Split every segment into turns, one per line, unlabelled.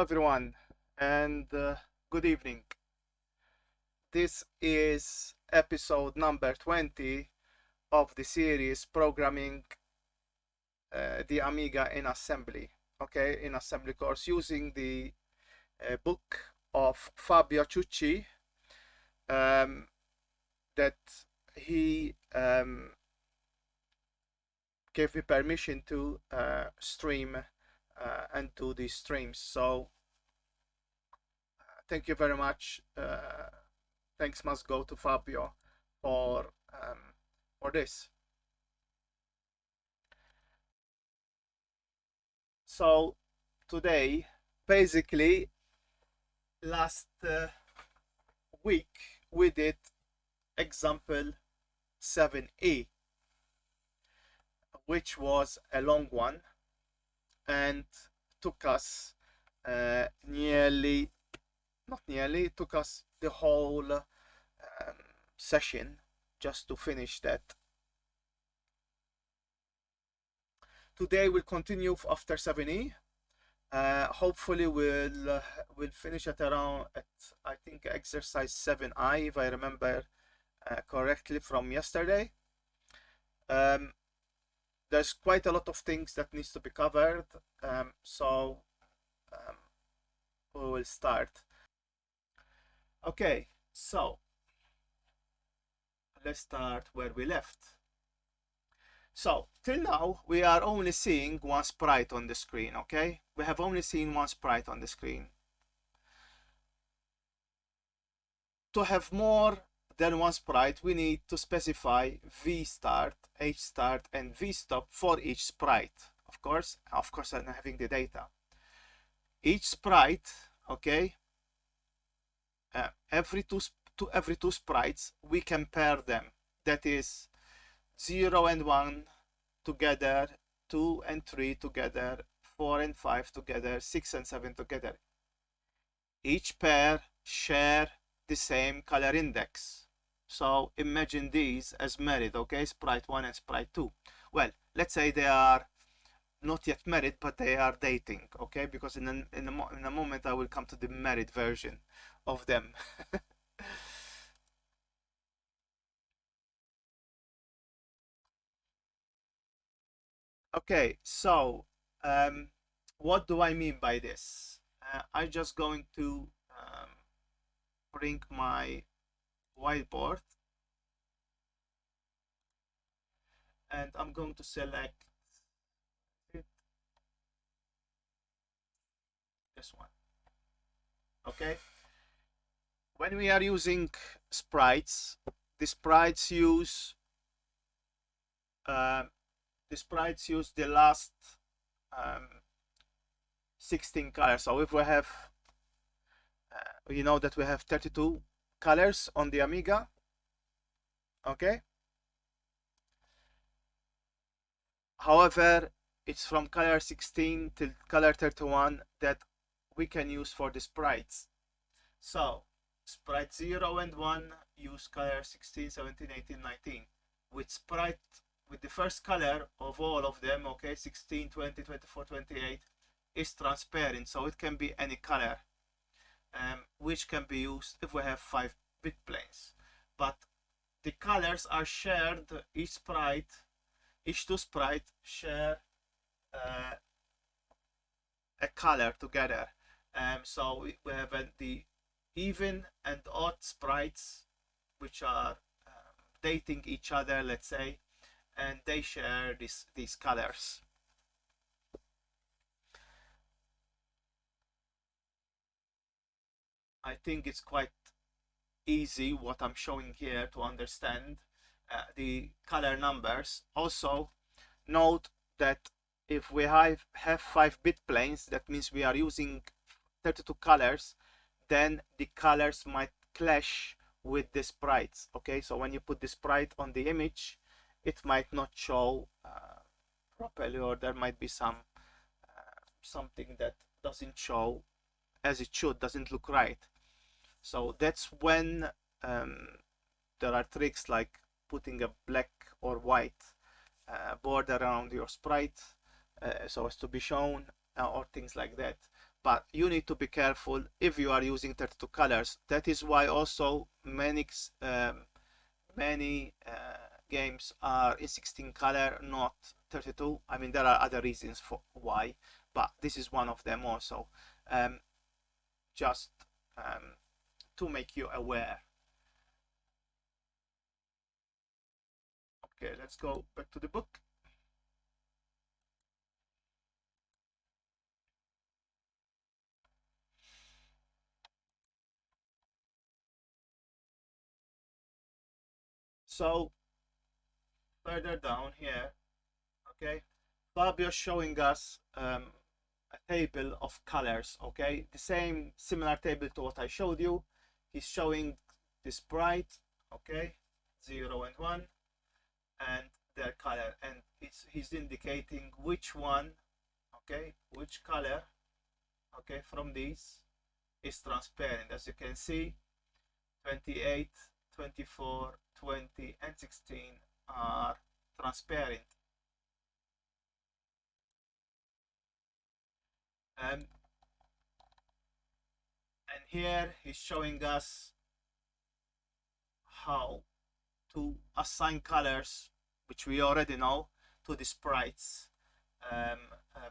everyone, and good evening. This is episode number 20 of the series Programming the Amiga in Assembly. Okay, in assembly course using the book of Fabio Ciucci that he gave me permission to stream and do these streams. So thank you very much. Thanks must go to Fabio for this. So today, basically, last week we did example 7e, which was a long one and took us took us the whole session just to finish that. Today we'll continue after 7e. Hopefully we'll finish at around I think exercise 7i, if I remember correctly from yesterday. There's quite a lot of things that needs to be covered, so we will start. Okay, so let's start where we left. So till now we are only seeing one sprite on the screen. Okay, we have only seen one sprite on the screen. To have more than one sprite, we need to specify vstart, hstart, and vstop for each sprite. Of course, I'm having the data. Each sprite, okay, every two sprites, we can pair them. That is 0 and 1 together, 2 and 3 together, 4 and 5 together, 6 and 7 together. Each pair share the same color index. So imagine these as married, okay, sprite 1 and sprite 2. Well, let's say they are not yet married, but they are dating, okay, because in a moment I will come to the married version of them. Okay, so what do I mean by this? I'm just going to bring my whiteboard and I'm going to select this one. Okay, when we are using sprites, the sprites use the last 16 colors. So if we have you know that we have 32 colors on the Amiga, okay, however it's from color 16 till color 31 that we can use for the sprites. So sprite 0 and 1 use color 16, 17, 18, 19. With the first color of all of them, okay, 16, 20, 24, 28, is transparent, so it can be any color, which can be used if we have 5-bit planes. But the colors are shared, each two sprites share a color together. So we have the even and odd sprites, which are dating each other, let's say, and they share these colors. I think it's quite easy what I'm showing here to understand the color numbers. Also note that if we have 5-bit planes, that means we are using 32 colors, then the colors might clash with the sprites. Okay, so when you put the sprite on the image, it might not show properly, or there might be something that doesn't show as it should, doesn't look right. So that's when there are tricks like putting a black or white border around your sprite so as to be shown, or things like that. but you need to be careful if you are using 32 colors. That is why also many games are in 16 color, not 32. I mean, there are other reasons for why, but this is one of them also. Just to make you aware. Okay, let's go back to the book. So further down here, okay, Fabio showing us a table of colors, okay, the same similar table to what I showed you. He's showing the sprite, okay, 0 and 1, and their color, and he's indicating which one, okay, which color, okay, from these is transparent. As you can see, 28, 24, 20, and 16 are transparent. And here he's showing us how to assign colors, which we already know, to the sprites.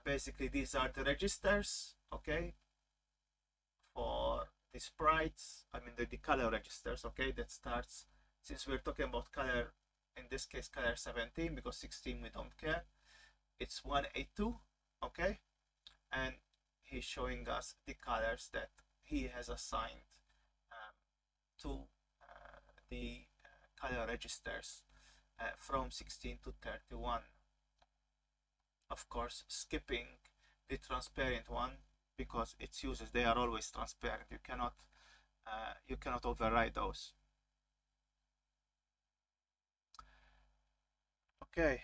Basically, these are the registers, okay, for the sprites. I mean, the color registers, okay, that starts, since we're talking about color, in this case, color 17, because 16 we don't care. It's 182, okay, and he's showing us the colors that he has assigned to the color registers from 16 to 31. Of course, skipping the transparent one because its uses, they are always transparent. You cannot override those. Okay.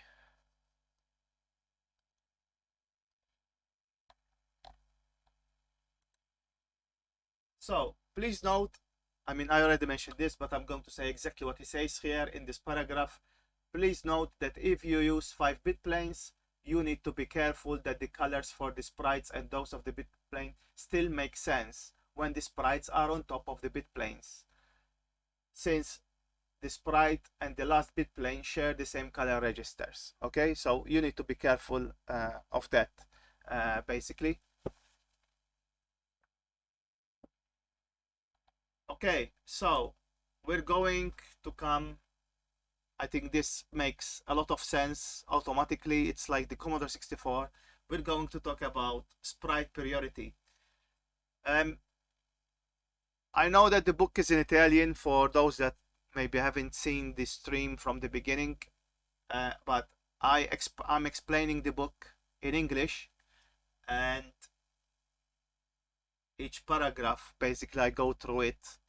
So please note, I mean, I already mentioned this, but I'm going to say exactly what he says here in this paragraph. Please note that if you use 5-bit planes, you need to be careful that the colors for the sprites and those of the bit plane still make sense when the sprites are on top of the bit planes, since the sprite and the last bit plane share the same color registers. Okay, so you need to be careful of that, basically. Okay, so we're going to come, I think this makes a lot of sense automatically. It's like the Commodore 64. We're going to talk about Sprite Priority. I know that the book is in Italian for those that maybe haven't seen the stream from the beginning, but I'm explaining the book in English, and each paragraph basically I go through it.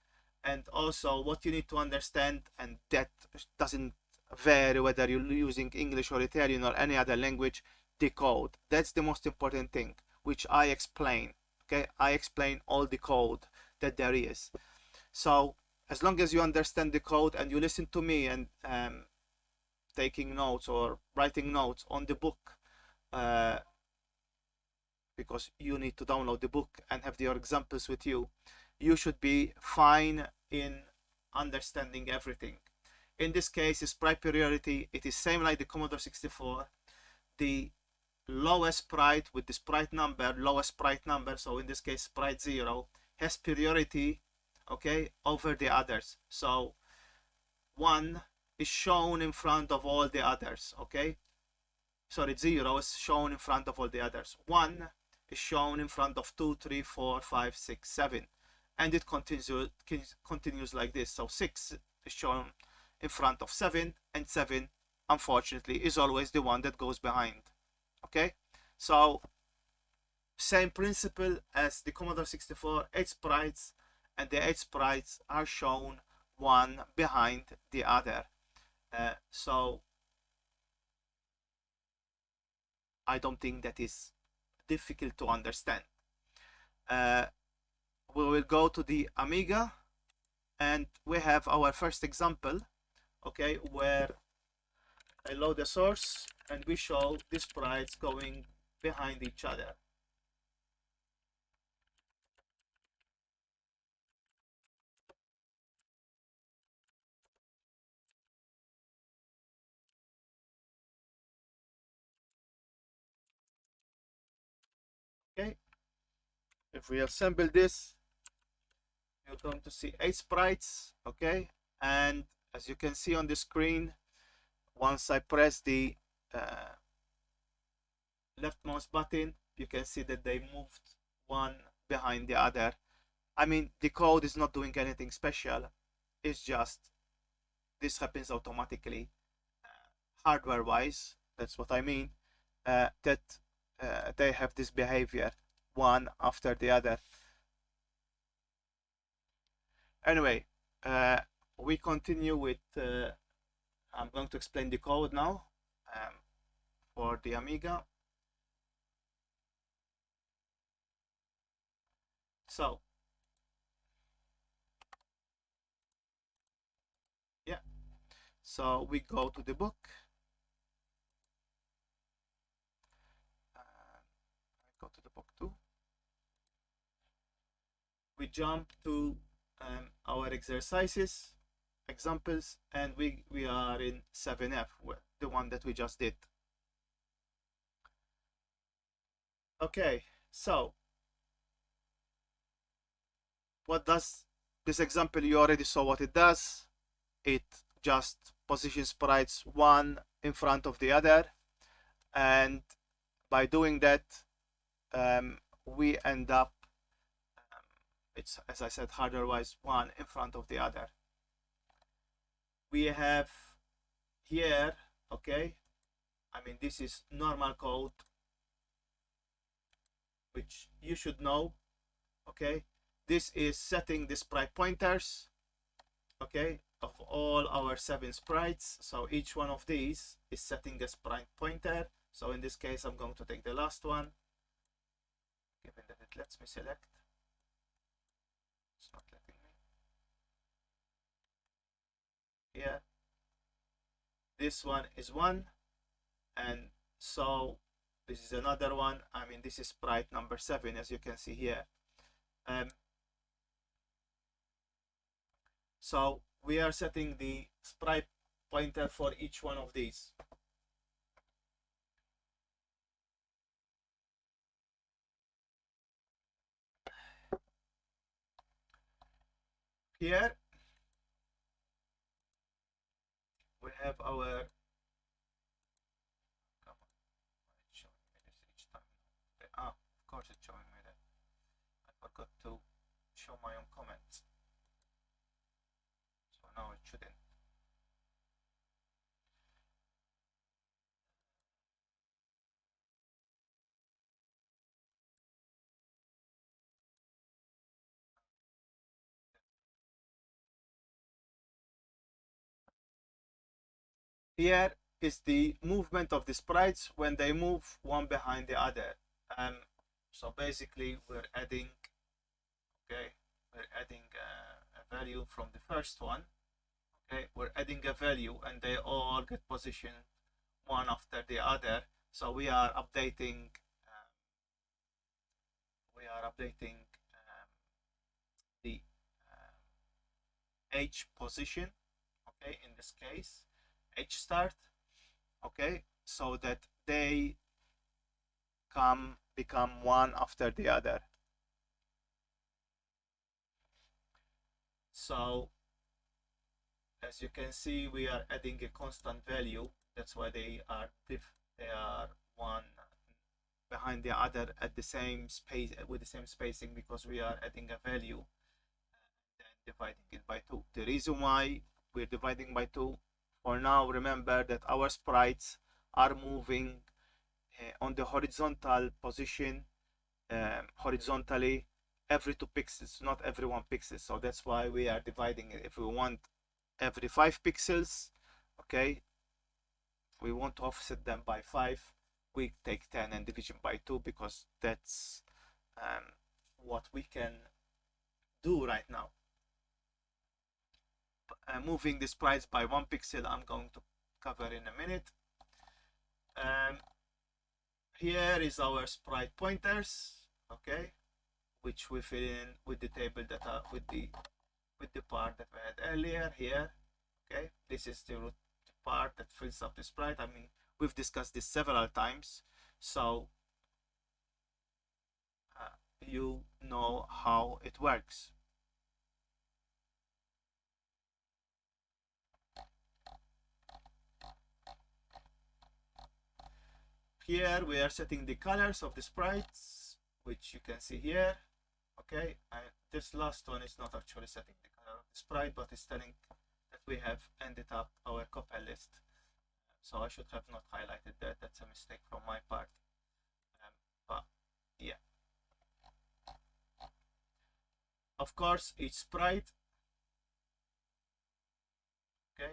And also what you need to understand, and that doesn't vary whether you're using English or Italian or any other language, the code. That's the most important thing, which I explain. Okay, I explain all the code that there is. So as long as you understand the code and you listen to me and taking notes or writing notes on the book, because you need to download the book and have your examples with you, you should be fine in understanding everything. In this case, Sprite Priority, it is same like the Commodore 64. The lowest sprite with the sprite number, lowest sprite number, so in this case sprite 0, has priority, okay, over the others. So 1 is shown in front of all the others, okay? Sorry, 0 is shown in front of all the others. 1 is shown in front of 2, 3, 4, 5, 6, 7. And it continues like this. So 6 is shown in front of 7, and 7, unfortunately, is always the one that goes behind. Okay? So, same principle as the Commodore 64, 8 sprites, and the 8 sprites are shown one behind the other. So, I don't think that is difficult to understand. We will go to the Amiga, and we have our first example, okay, where I load the source and we show the sprites going behind each other. If we assemble this, you're going to see 8 sprites, okay? And as you can see on the screen, once I press the left mouse button, you can see that they moved one behind the other. I mean, the code is not doing anything special. It's just this happens automatically, hardware wise. That's what I mean. That they have this behavior one after the other. Anyway, we continue with I'm going to explain the code now for the Amiga. So yeah, so we go to the book. I go to the book too. We jump to our exercises, examples, and we are in 7F, the one that we just did. Okay, so what does this example? You already saw what it does. It just positions sprites one in front of the other, and by doing that, we end up, it's, as I said, hardware-wise, one in front of the other. We have here, okay, I mean, this is normal code, which you should know, okay. This is setting the sprite pointers, okay, of all our 7 sprites. So each one of these is setting a sprite pointer. So in this case, I'm going to take the last one, given that it lets me select. It's not letting me. Here, this one is 1, and so this is another one. I mean, this is sprite number 7, as you can see here. So we are setting the sprite pointer for each one of these. Here we have our, of course it's showing me that. I forgot to show my own comments, so now it shouldn't. Here is the movement of the sprites when they move one behind the other. So basically we're adding, okay, we're adding a value from the first one. Okay, we're adding a value and they all get positioned one after the other. So we are updating the H position, okay, in this case H start, okay, so that they become one after the other. So as you can see, we are adding a constant value. That's why they are one behind the other at the same space, with the same spacing, because we are adding a value and dividing it by 2. The reason why we're dividing by 2, for now, remember that our sprites are moving on the horizontal position, horizontally every 2 pixels, not every 1 pixel. So that's why we are dividing it. If we want every 5 pixels, okay, we want to offset them by 5, we take 10 and division by 2, because that's what we can do right now. Moving the sprites by 1 pixel, I'm going to cover in a minute. Here is our sprite pointers, okay, which we fill in with the table that are with the part that we had earlier here. Okay, this is the root part that fills up the sprite. I mean, we've discussed this several times. So you know how it works. Here we are setting the colors of the sprites, which you can see here. Okay, and this last one is not actually setting the color of the sprite, but it's telling that we have ended up our copy list. So I should have not highlighted that. That's a mistake from my part. But yeah. Of course, each sprite. Okay.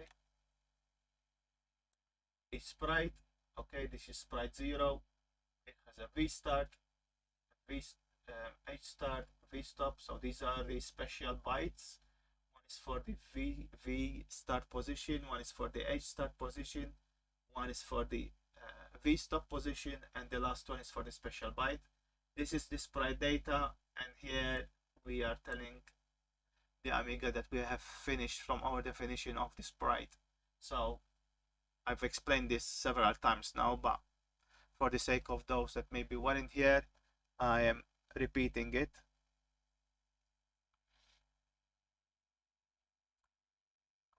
Each sprite. Okay, this is sprite 0. It has a V start, H start, V stop. So these are the special bytes. One is for the V start position. One is for the H start position. One is for the V stop position, and the last one is for the special byte. This is the sprite data, and here we are telling the Amiga that we have finished from our definition of the sprite. So I've explained this several times now, but for the sake of those that maybe weren't here, I am repeating it.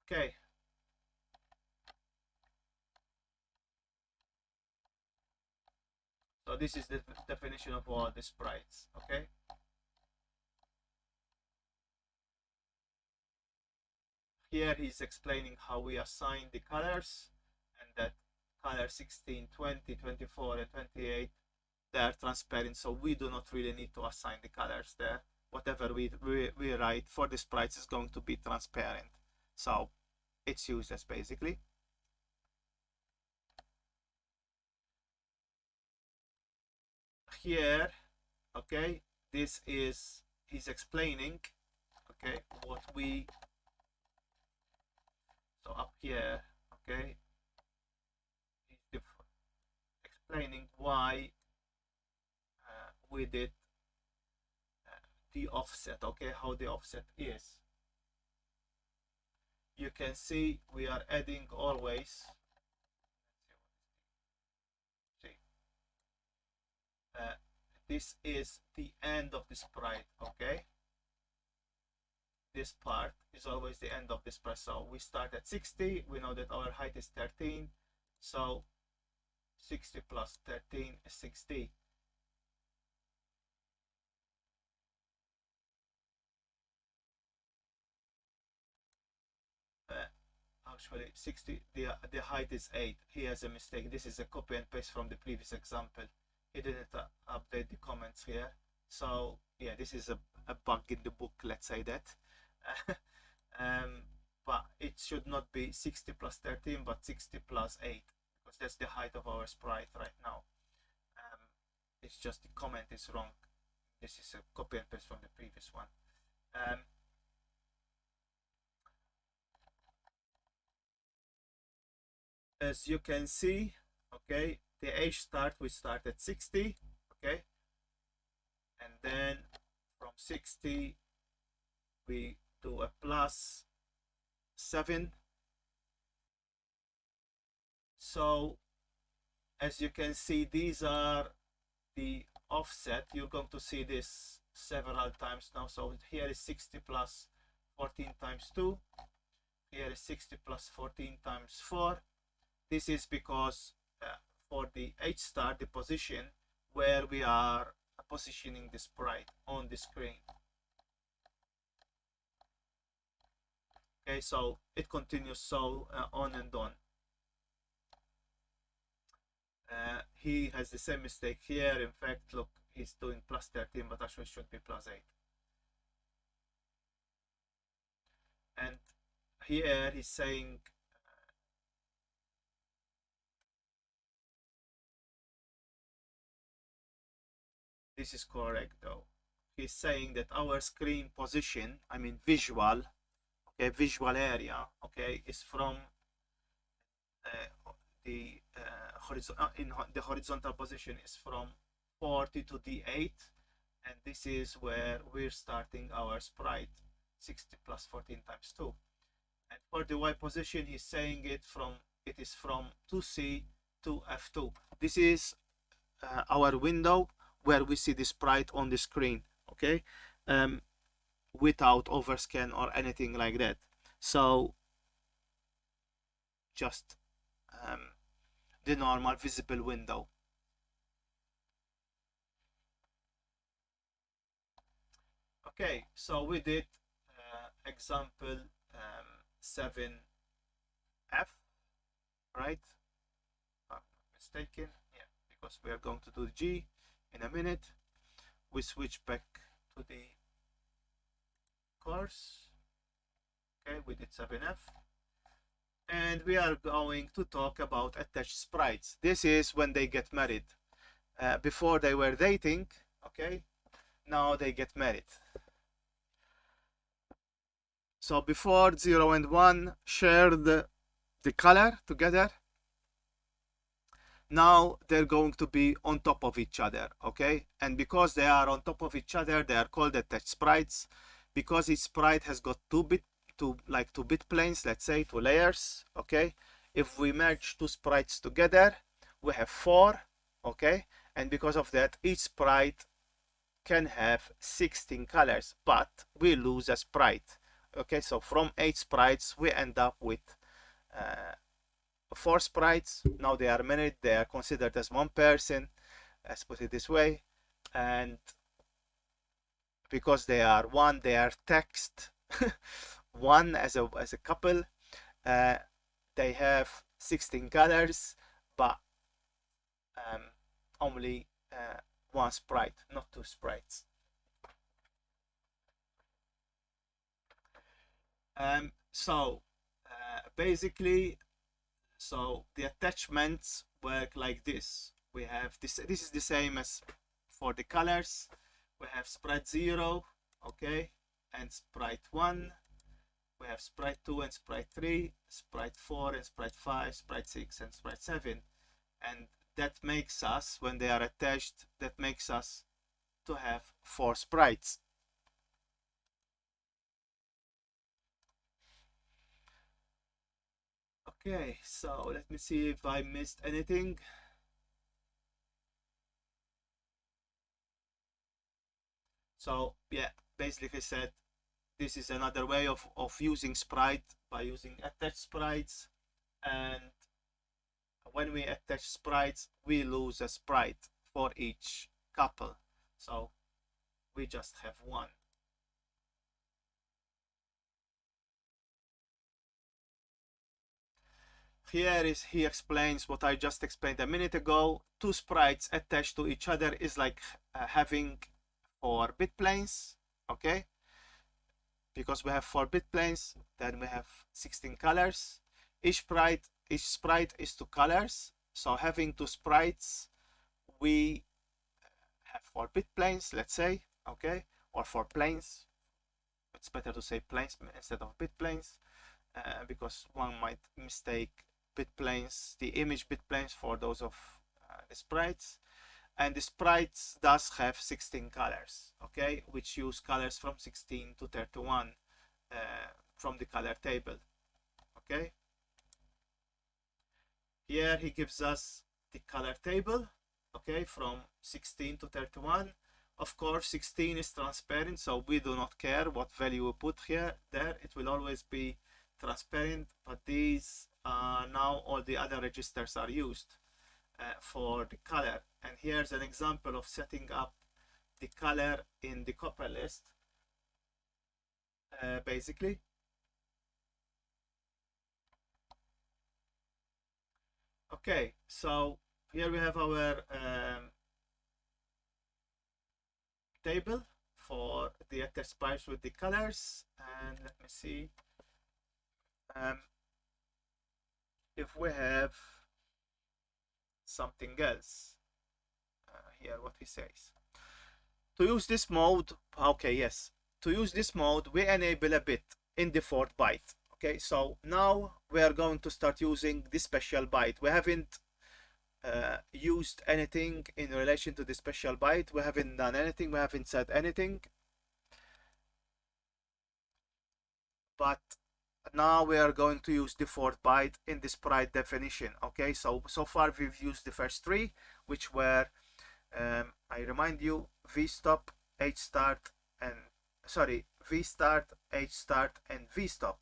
Okay. So this is the definition of all the sprites, okay? Here he's explaining how we assign the colors, and that color 16, 20, 24, and 28, they are transparent, so we do not really need to assign the colors there. Whatever we write for the sprites is going to be transparent. So it's useless basically. Here, okay, this is, he's explaining, okay, what we, so up here, okay, he's explaining why we did the offset, okay, how the offset is. You can see we are adding always, this is the end of the sprite, okay? This part is always the end of the sprite. So we start at 60, we know that our height is 13, so 60 plus 13 is 60. Actually 60, the height is 8. He has a mistake. This is a copy and paste from the previous example. He didn't update the comments here. So yeah, this is a bug in the book, let's say that. But it should not be 60 plus 13, but 60 plus 8, because that's the height of our sprite right now. It's just the comment is wrong. This is a copy and paste from the previous one. As you can see, okay, the H start, we start at 60, okay, and then from 60 we do a plus 7. So as you can see, these are the offset. You're going to see this several times now. So here is 60 plus 14 times 2. Here is 60 plus 14 times 4. This is because for the H star, the position where we are positioning the sprite on the screen. Okay, so it continues so on and on. He has the same mistake here. In fact, look, he's doing plus 13, but actually should be plus 8. And here he's saying this is correct though. He's saying that our screen position, I mean visual, okay, visual area, okay, is from the the horizontal position is from 40 to D8, and this is where we're starting our sprite 60 plus 14 times 2. And for the Y position, he's saying it is from 2C to F2. This is our window where we see the sprite on the screen, okay, without overscan or anything like that. So just the normal visible window. Okay, so we did example 7F, right? If I'm not mistaken, yeah, because we are going to do G in a minute. We switch back to the course. Okay, we did 7F. And we are going to talk about attached sprites. This is when they get married. Before they were dating, okay? Now they get married. So before 0 and 1 shared the color together. Now they're going to be on top of each other, okay? And because they are on top of each other, they are called attached sprites. Because each sprite has got two bit planes, let's say 2 layers, okay? If we merge 2 sprites together, we have 4, okay? And because of that, each sprite can have 16 colors, but we lose a sprite, okay? So from 8 sprites, we end up with 4 sprites. Now they are married, they are considered as one person, let's put it this way. And because they are one, they are text one as a couple. They have 16 colors, but only one sprite, not 2 sprites. So basically, so the attachments work like this. We have this is the same as for the colors. We have sprite 0, okay, and sprite 1. We have sprite 2 and sprite 3, sprite 4 and sprite 5, sprite 6 and sprite 7. And that makes us, when they are attached, that makes us to have 4 sprites. Okay, so let me see if I missed anything. So yeah, basically said this is another way of using sprite by using attached sprites. And when we attach sprites, we lose a sprite for each couple. So we just have one. Here is he explains what I just explained a minute ago. 2 sprites attached to each other is like having 4 bit planes, okay? Because we have 4 bit planes, then we have 16 colors. Each sprite is 2 colors. So having 2 sprites, we have 4 bit planes, let's say, okay, or 4 planes. It's better to say planes instead of bit planes, because one might mistake bit planes, the image bit planes, for those of the sprites. And the sprites does have 16 colors, okay, which use colors from 16 to 31 from the color table, okay. Here he gives us the color table, okay, from 16 to 31. Of course, 16 is transparent, so we do not care what value we put there. It will always be transparent, but these now all the other registers are used for the color. And here's an example of setting up the color in the copper list, basically. Okay, so here we have our table for the attached sprites with the colors. And let me see if we have something else here, what he says. To use this mode, okay, yes, to use this mode, we enable a bit in the 4th byte. Okay, so now we are going to start using this special byte. We haven't used anything in relation to the special byte. We haven't done anything. We haven't said anything. But now we are going to use the 4th byte in the sprite definition. Okay, so far we've used the first 3, which were I remind you, vstop, hstart, and vstart, hstart, and vstop.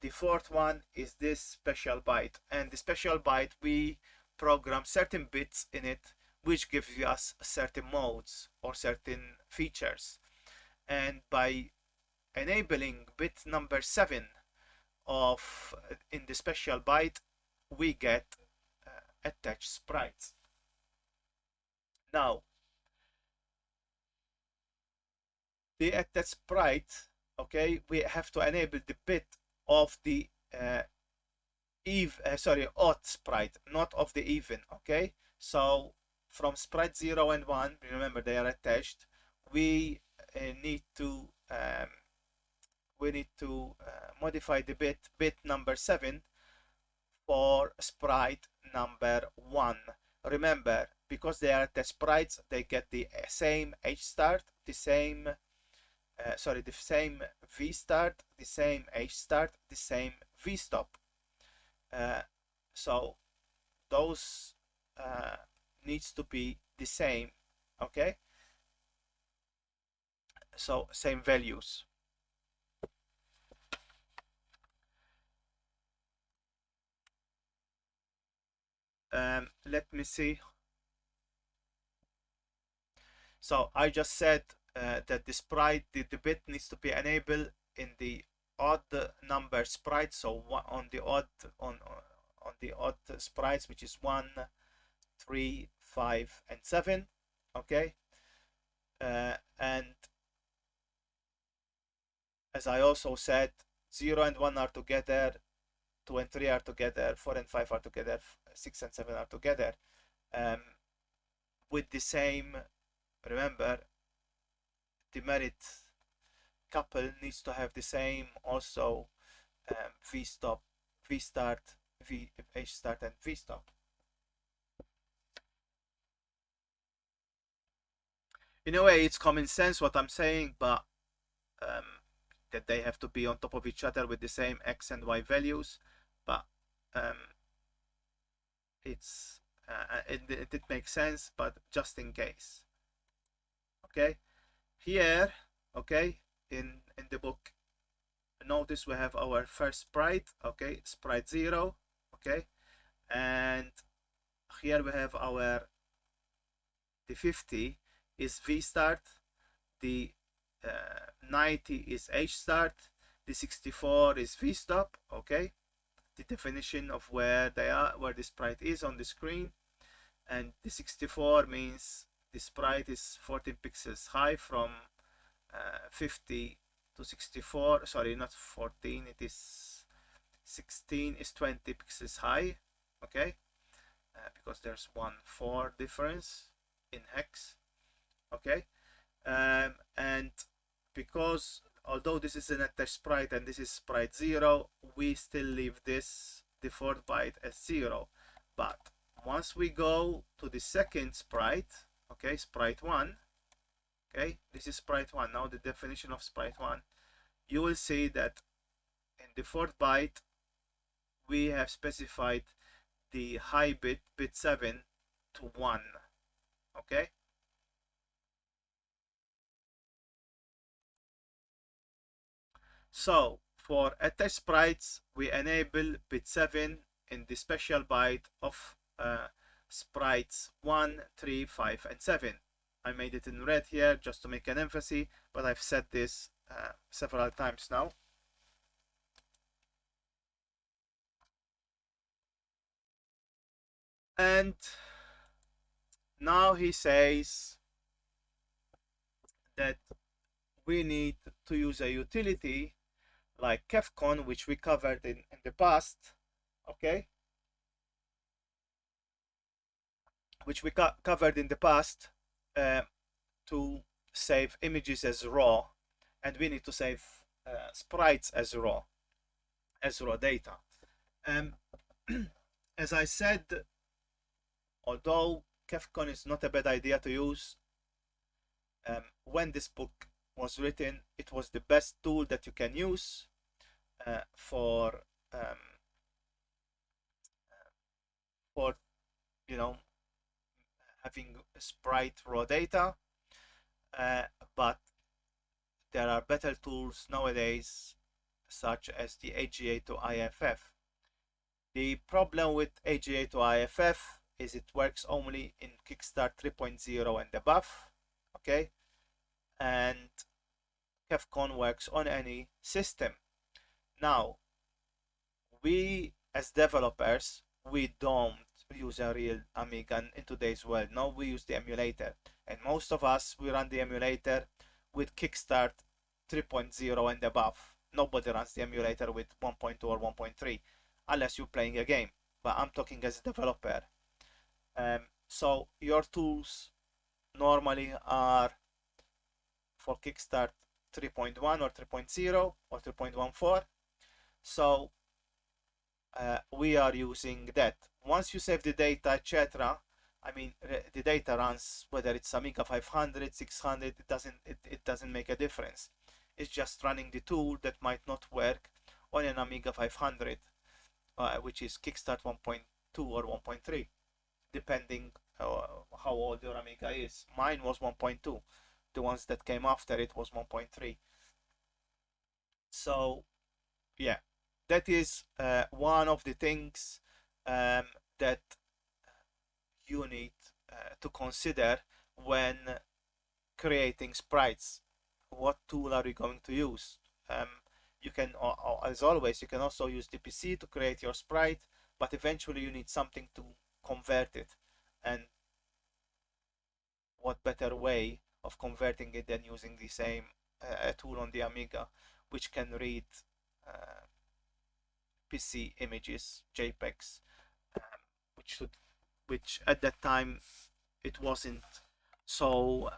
The fourth one is this special byte, and the special byte we program certain bits in it which gives us certain modes or certain features. And by enabling bit number 7 of in the special byte, we get attached sprites. Now the attached sprite, okay, we have to enable the bit of the odd sprite, not of the even. Okay, so from sprite 0 and 1, remember they are attached, we need to modify the bit number 7 for sprite number 1. Remember, because they are attached sprites, they get the same h start, the same the same v start, the same h start, the same v stop. So those needs to be the same. Okay, so same values. Let me see. So I just said that the sprite, the bit needs to be enabled in the odd number sprite. So on the odd sprites, which is 1, 3, 5, and 7. Okay, and as I also said, 0 and 1 are together, 2 and 3 are together, 4 and 5 are together, 6 and 7 are together, with the same. Remember, the merit couple needs to have the same also v stop, v start, v h start, and v stop. In a way, it's common sense what I'm saying, but that they have to be on top of each other with the same x and y values, but it makes sense, but just in case. Okay, here, okay, in the book, notice we have our first sprite, okay, sprite 0, okay, and here we have our, the 50 is v start, the 90 is h start, the 64 is v stop. Okay, the definition of where they are, where the sprite is on the screen, and the 64 means the sprite is 14 pixels high from 50 to 64. Sorry, not 14, it is 16 is 20 pixels high. Okay, because there's 1/4 difference in hex. Okay, and because although this is an attached sprite and this is sprite 0, we still leave this default byte as 0. But once we go to the second sprite, okay, sprite 1, okay, this is sprite 1. Now the definition of sprite 1, you will see that in the fourth byte we have specified the high bit 7 to 1. Okay, so for attached sprites, we enable bit 7 in the special byte of sprites 1, 3, 5, and 7. I made it in red here just to make an emphasis, but I've said this several times now. And now he says that we need to use a utility like kefcon, which we covered in the past, okay, which we covered in the past, to save images as raw, and we need to save sprites as raw data. As I said, although kefcon is not a bad idea to use, when this book was written, it was the best tool that you can use for you know, having Sprite raw data, but there are better tools nowadays, such as the AGA to IFF. The problem with AGA to IFF is it works only in Kickstart 3.0 and above, okay? And KEFCON works on any system. Now, we as developers, we don't use a real Amiga in today's world. No, we use the emulator. And most of us, we run the emulator with Kickstart 3.0 and above. Nobody runs the emulator with 1.2 or 1.3 unless you're playing a game. But I'm talking as a developer. So your tools normally are for Kickstart 3.1 or 3.0 or 3.14. So we are using that. Once you save the data, etc., I mean, the data runs whether it's Amiga 500, 600. It doesn't make a difference. It's just running the tool that might not work on an Amiga 500, which is Kickstart 1.2 or 1.3, depending how old your Amiga is. Mine was 1.2. The ones that came after it was 1.3. So yeah, that is one of the things that you need to consider when creating sprites. What tool are you going to use? You can, as always, you can also use the PC to create your sprite, but eventually you need something to convert it. And what better way of converting it than using the same tool on the Amiga, which can read PC images, JPEGs, which at that time it wasn't so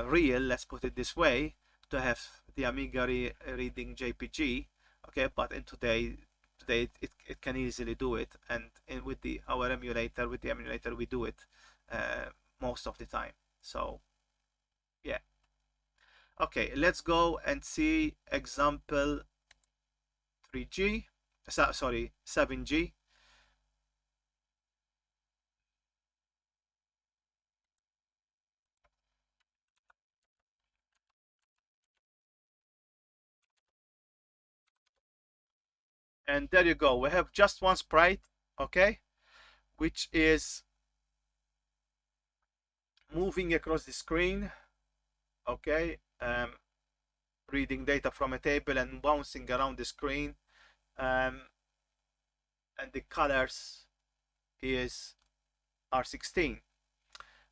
real, let's put it this way, to have the Amiga reading JPG, okay, but in today it can easily do it, and with the emulator we do it most of the time. So yeah, okay, let's go and see example 3G, sorry, 7G. And there you go, we have just one sprite, okay, which is moving across the screen, okay, reading data from a table and bouncing around the screen, and the colors are 16.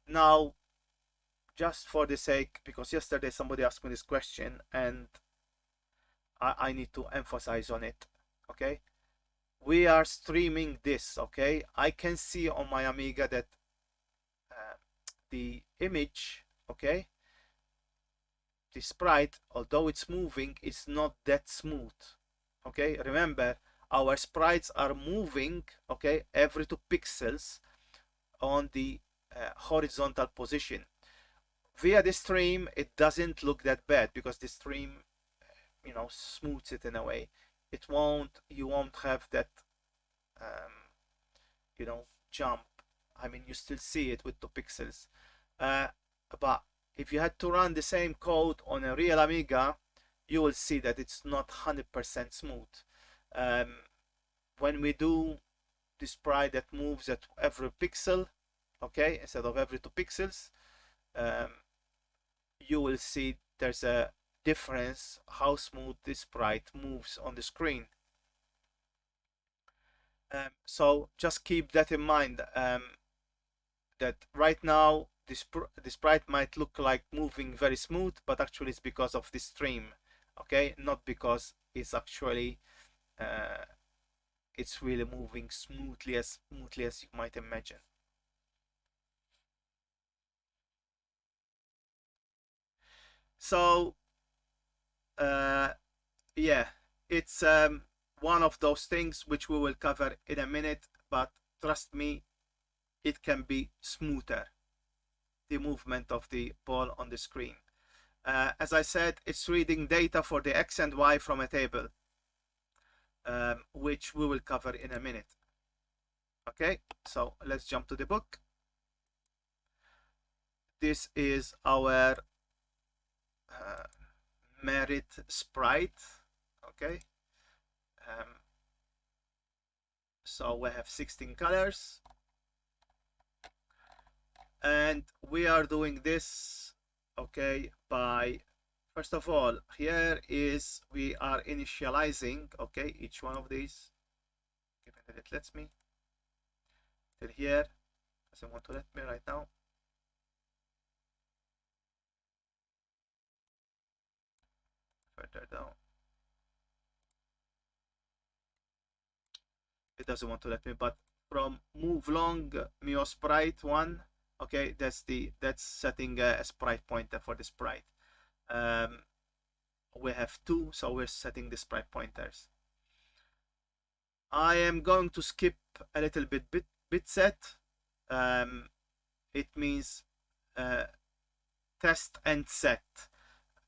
Now, just for the sake, because yesterday somebody asked me this question and I need to emphasize on it, okay, we are streaming this, okay. I can see on my Amiga that the image, okay, the sprite, although it's moving, it's not that smooth, okay. Remember, our sprites are moving, okay, every 2 pixels on the horizontal position. Via the stream, it doesn't look that bad because the stream, you know, smooths it in a way. You won't have that, you know, jump. I mean, you still see it with 2 pixels. But if you had to run the same code on a real Amiga, you will see that it's not 100% smooth. When we do the sprite that moves at every pixel, okay, instead of every 2 pixels, you will see there's a difference how smooth this sprite moves on the screen. So just keep that in mind, that right now the sprite might look like moving very smooth, but actually it's because of the stream, okay, not because it's actually it's really moving smoothly as you might imagine. So yeah, it's one of those things which we will cover in a minute, but trust me, it can be smoother, the movement of the ball on the screen. As I said, it's reading data for the X and Y from a table, which we will cover in a minute. Okay, so let's jump to the book. this is our merit sprite. Okay, so we have 16 colors, and we are doing this, okay, by first of all, here is we are initializing, okay, each one of these, given that it lets me till here. Doesn't want to let me right now. Further down, it doesn't want to let me, but from move long mio sprite 1, okay, that's setting a sprite pointer for the sprite. We have 2, so we're setting the sprite pointers. I am going to skip a little bit bit set. It means test and set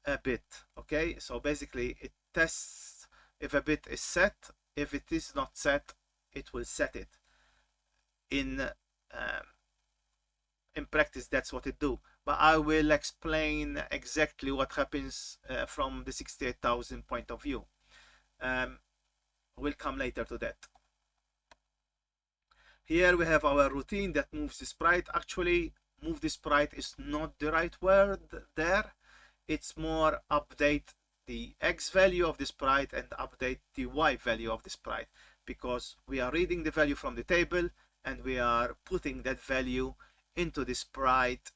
a bit. Okay, so basically it tests if a bit is set. If it is not set, it will set it. In practice, that's what it do. But I will explain exactly what happens from the 68,000 point of view. We'll come later to that. Here we have our routine that moves the sprite. Actually, move the sprite is not the right word there. It's more update the X value of the sprite and update the Y value of the sprite, because we are reading the value from the table and we are putting that value into the sprite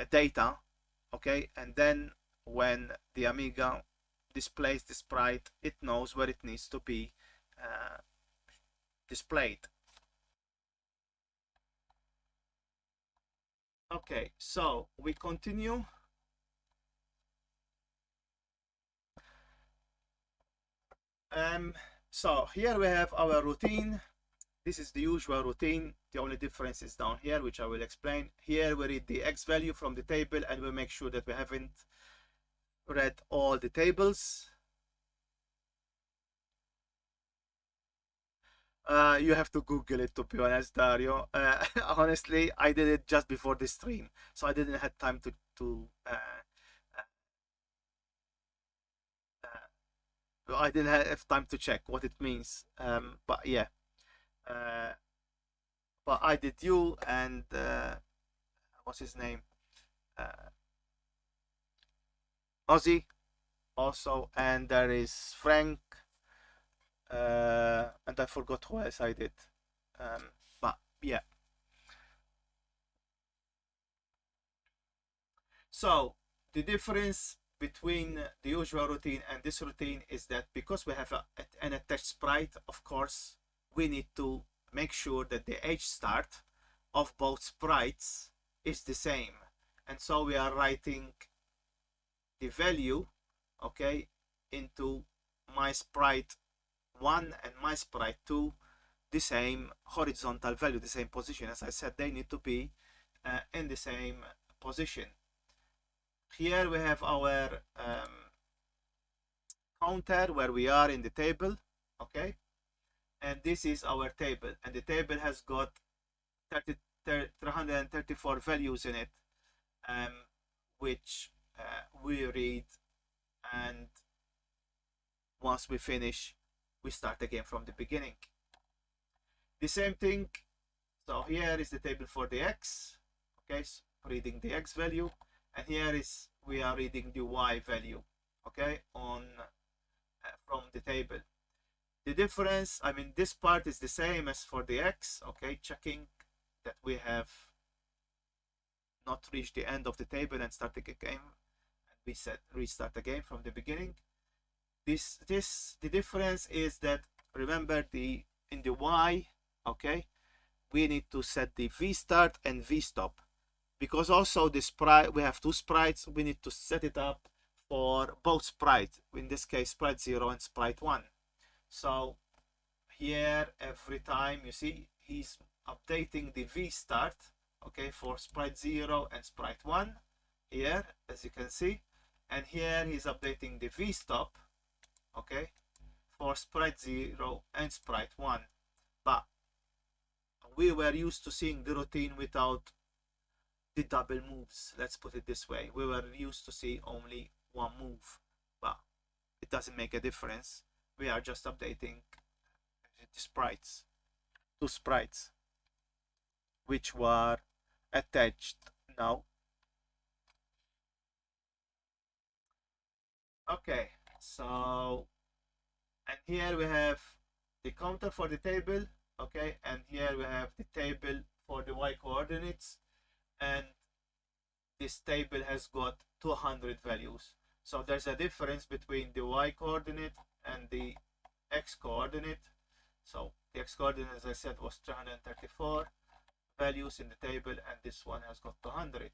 data, okay, and then when the Amiga displays the sprite, it knows where it needs to be displayed. Okay, so we continue. So here we have our routine. This is the usual routine. The only difference is down here, which I will explain. Here we read the X value from the table and we make sure that we haven't read all the tables. You have to Google it, to be honest, Dario. Honestly, I did it just before the stream, so I didn't have time I didn't have time to check what it means. But yeah, but I did you and what's his name? Ozzy also, and there is Frank, and I forgot who else I did. But yeah. So the difference between the usual routine and this routine is that because we have an attached sprite, of course, we need to make sure that the age start of both sprites is the same. And so we are writing the value, okay, into my sprite 1 and my sprite 2, the same horizontal value, the same position. As I said, they need to be in the same position. Here we have our counter where we are in the table, okay, and this is our table, and the table has got 334 values in it, which we read, and once we finish, we start again from the beginning. The same thing. So here is the table for the X, okay, so reading the X value, and here is we are reading the Y value, okay, on from the table. The difference, I mean, this part is the same as for the X, okay, checking that we have not reached the end of the table and starting again, and we said restart again from the beginning. The difference is that, remember, in the Y, okay, we need to set the V start and V stop, because also the sprite, we have two sprites, we need to set it up for both sprites, in this case sprite 0 and sprite 1. So here every time, you see, he's updating the V start, okay, for sprite 0 and sprite 1 here, as you can see, and here he's updating the V stop, okay, for sprite 0 and sprite 1. But we were used to seeing the routine without the double moves. Let's put it this way. We were used to see only one move, but it doesn't make a difference. We are just updating the sprites, two sprites, which were attached now. Okay, so, and here we have the counter for the table, okay, and here we have the table for the y coordinates, and this table has got 200 values. So there's a difference between the y coordinate and the x coordinate. So the x coordinate, as I said, was 334 values in the table, and this one has got 200.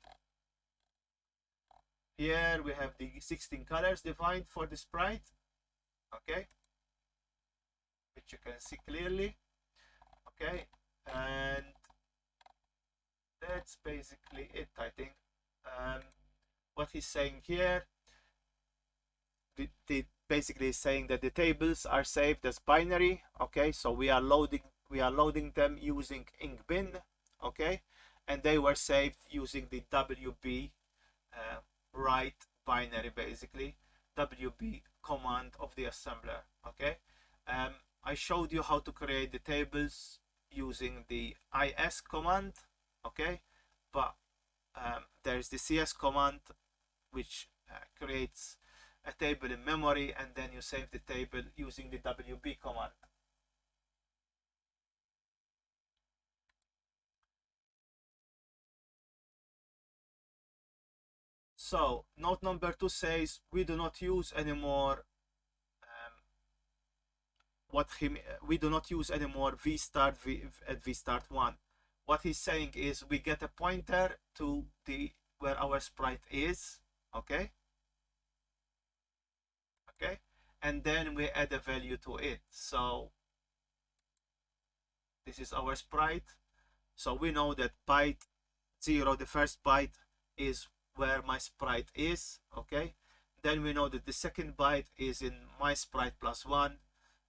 Here we have the 16 colors defined for the sprite, okay, which you can see clearly, okay, and that's basically it, I think. What he's saying here, basically is saying that the tables are saved as binary, okay, so we are loading them using ENG bin, okay, and they were saved using the WB write binary, basically WB command of the assembler, okay. I showed you how to create the tables using the IS command, okay, but there's the CS command, which creates a table in memory, and then you save the table using the WB command. So note number 2 says we do not use anymore we do not use anymore vstart at vstart1. What he's saying is we get a pointer to the where our sprite is, okay, and then we add a value to it. So this is our sprite, so we know that byte 0, the first byte, is where my sprite is, okay. Then we know that the second byte is in my sprite plus 1,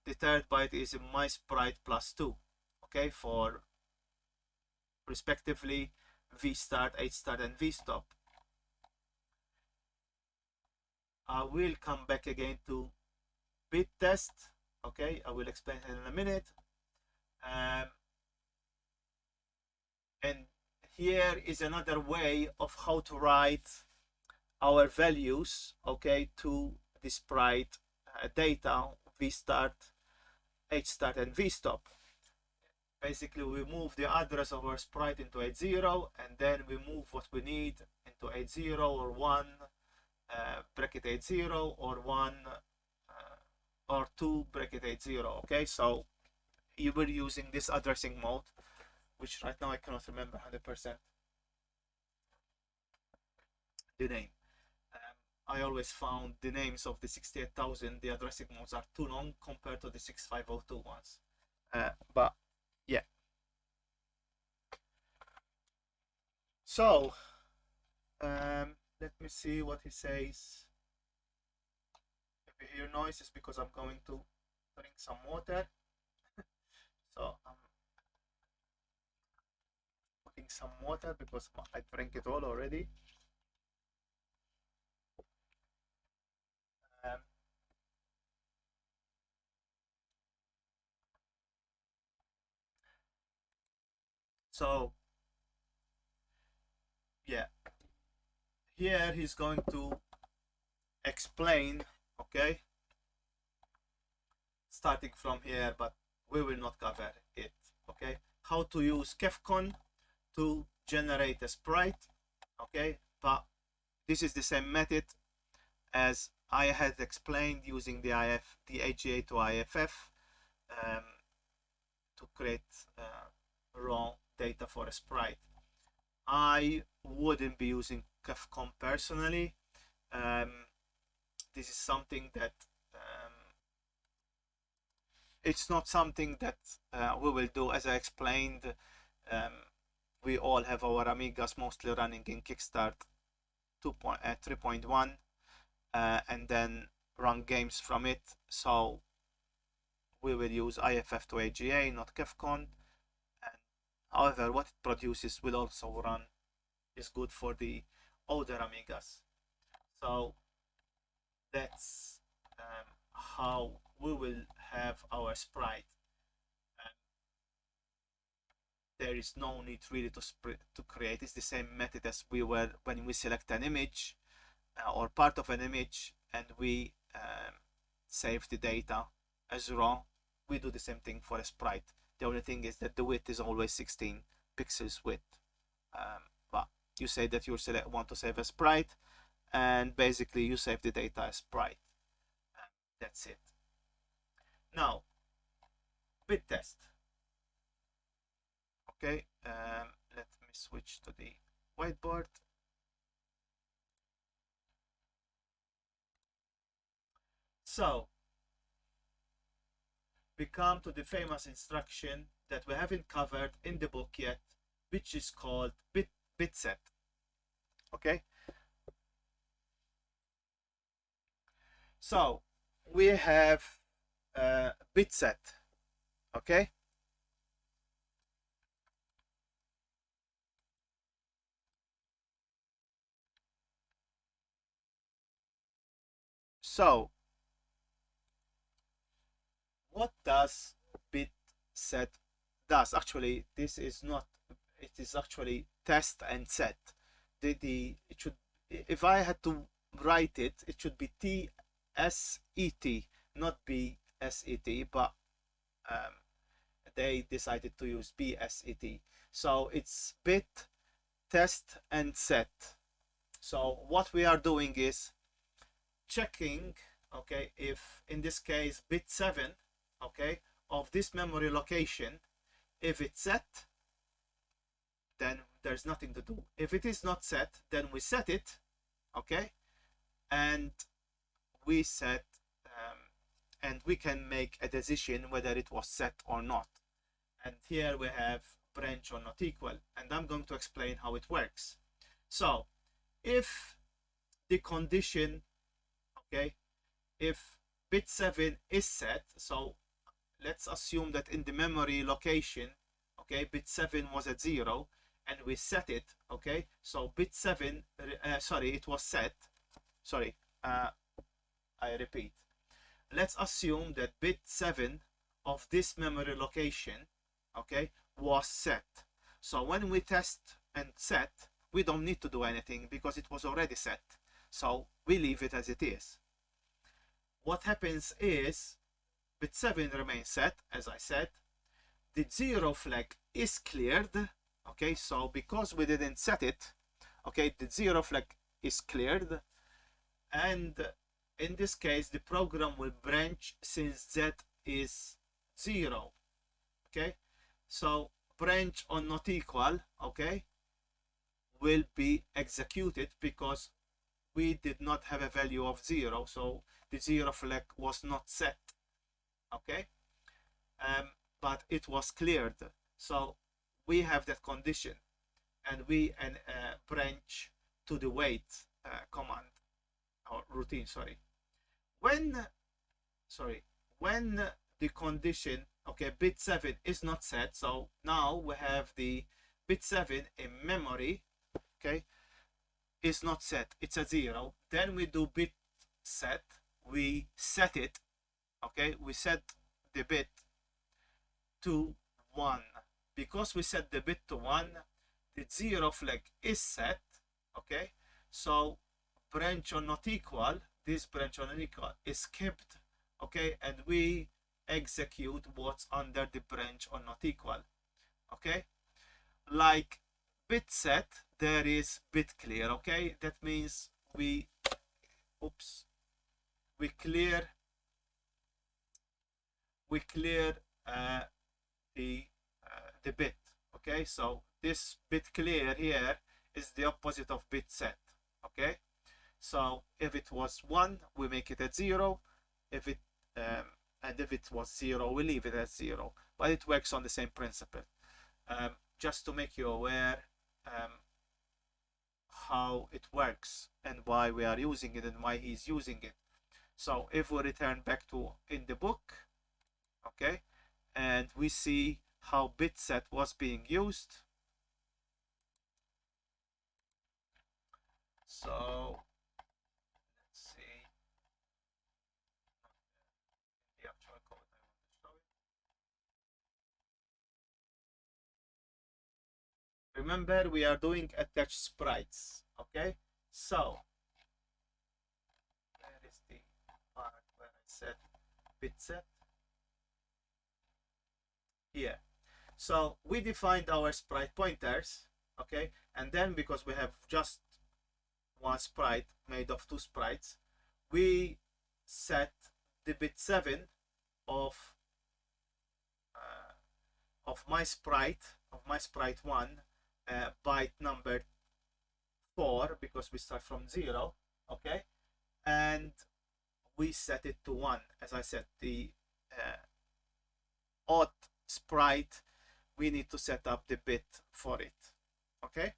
the third byte is in my sprite plus 2, okay, for respectively vstart, hstart, and vstop. I will come back again to bit test, okay, I will explain it in a minute. And here is another way of how to write our values, okay, to the sprite data, vstart, hstart, and vstop. Basically, we move the address of our sprite into 80, and then we move what we need into 80 or 1 bracket 80 or 1 or 2 bracket 80, okay. So you were using this addressing mode, which right now I cannot remember 100% the name. I always found the names of the 68,000, the addressing modes are too long compared to the 6502 ones. But yeah. So let me see what he says. If you hear noise, it's because I'm going to drink some water. So I'm putting some water because I drank it all already. So yeah, here he's going to explain, okay, starting from here, but we will not cover it, okay, how to use KEFCON to generate a sprite, okay, but this is the same method as I had explained using the AGA to IFF to create raw data for a sprite. I wouldn't be using KEFCON personally. This is something that it's not something that we will do. As I explained, we all have our Amigas mostly running in Kickstart 3.1 and then run games from it. So we will use IFF to AGA, not KEFCON. And However, what it produces will also run, is good for the older Amigas. So that's how we will have our sprite. There is no need really to create. It's the same method as we were when we select an image or part of an image and we save the data as raw. We do the same thing for a sprite. The only thing is that the width is always 16 pixels width. But you say that you want to save a sprite, and basically you save the data as sprite. That's it. Now, bit test. Okay, let me switch to the whiteboard. So we come to the famous instruction that we haven't covered in the book yet, which is called BSET. Okay, so we have BSET. Okay, so what does BSET does? Actually, this is not, it is actually test and set. It should, if I had to write it, it should be TSET, not BSET, but they decided to use BSET. So it's bit, test, and set. So what we are doing is checking, okay, if in this case bit 7, okay, of this memory location, if it's set, then there's nothing to do. If it is not set, then we set it, okay, and we set and we can make a decision whether it was set or not. And here we have branch or not equal, and I'm going to explain how it works. So if the condition, okay, if bit 7 is set, so let's assume that in the memory location, okay, bit 7 was at 0 and we set it, okay, so bit 7, sorry, it was set, sorry, I repeat, let's assume that bit 7 of this memory location, okay, was set. So when we test and set, we don't need to do anything because it was already set, so we leave it as it is. What happens is bit 7 remains set, as I said, the 0 flag is cleared, okay, so because we didn't set it, okay, the 0 flag is cleared, and in this case the program will branch since z is 0, okay, so branch on not equal, okay, will be executed because we did not have a value of 0, so the 0 flag was not set, okay, but it was cleared, so we have that condition, and we branch to the wait command or routine. When the condition, okay, bit 7 is not set, so now we have the bit 7 in memory, okay, is not set, it's a 0. Then we do bit set, we set it, okay, we set the bit to 1. Because we set the bit to 1, the 0 flag is set, okay, so branch on not equal, this branch on not equal is kept, okay, and we execute what's under the branch on not equal, okay. Like bit set, there is bit clear, okay, that means we clear the bit, okay, so this bit clear here is the opposite of bit set, okay, so if it was 1 we make it at 0, if it and if it was 0 we leave it at 0, but it works on the same principle. Just to make you aware how it works and why we are using it and why he's using it. So if we return back to in the book, okay, and we see how BSET was being used. So let's see the actual code I want to show you. Remember, we are doing attach sprites. Okay, so where is the part where I said BSET? Here. So we defined our sprite pointers. Okay, and then because we have just one sprite made of two sprites, we set the bit 7 of my sprite 1 byte number 4, because we start from 0. Okay, and we set it to 1. As I said, the odd sprite, we need to set up the bit for it. Okay,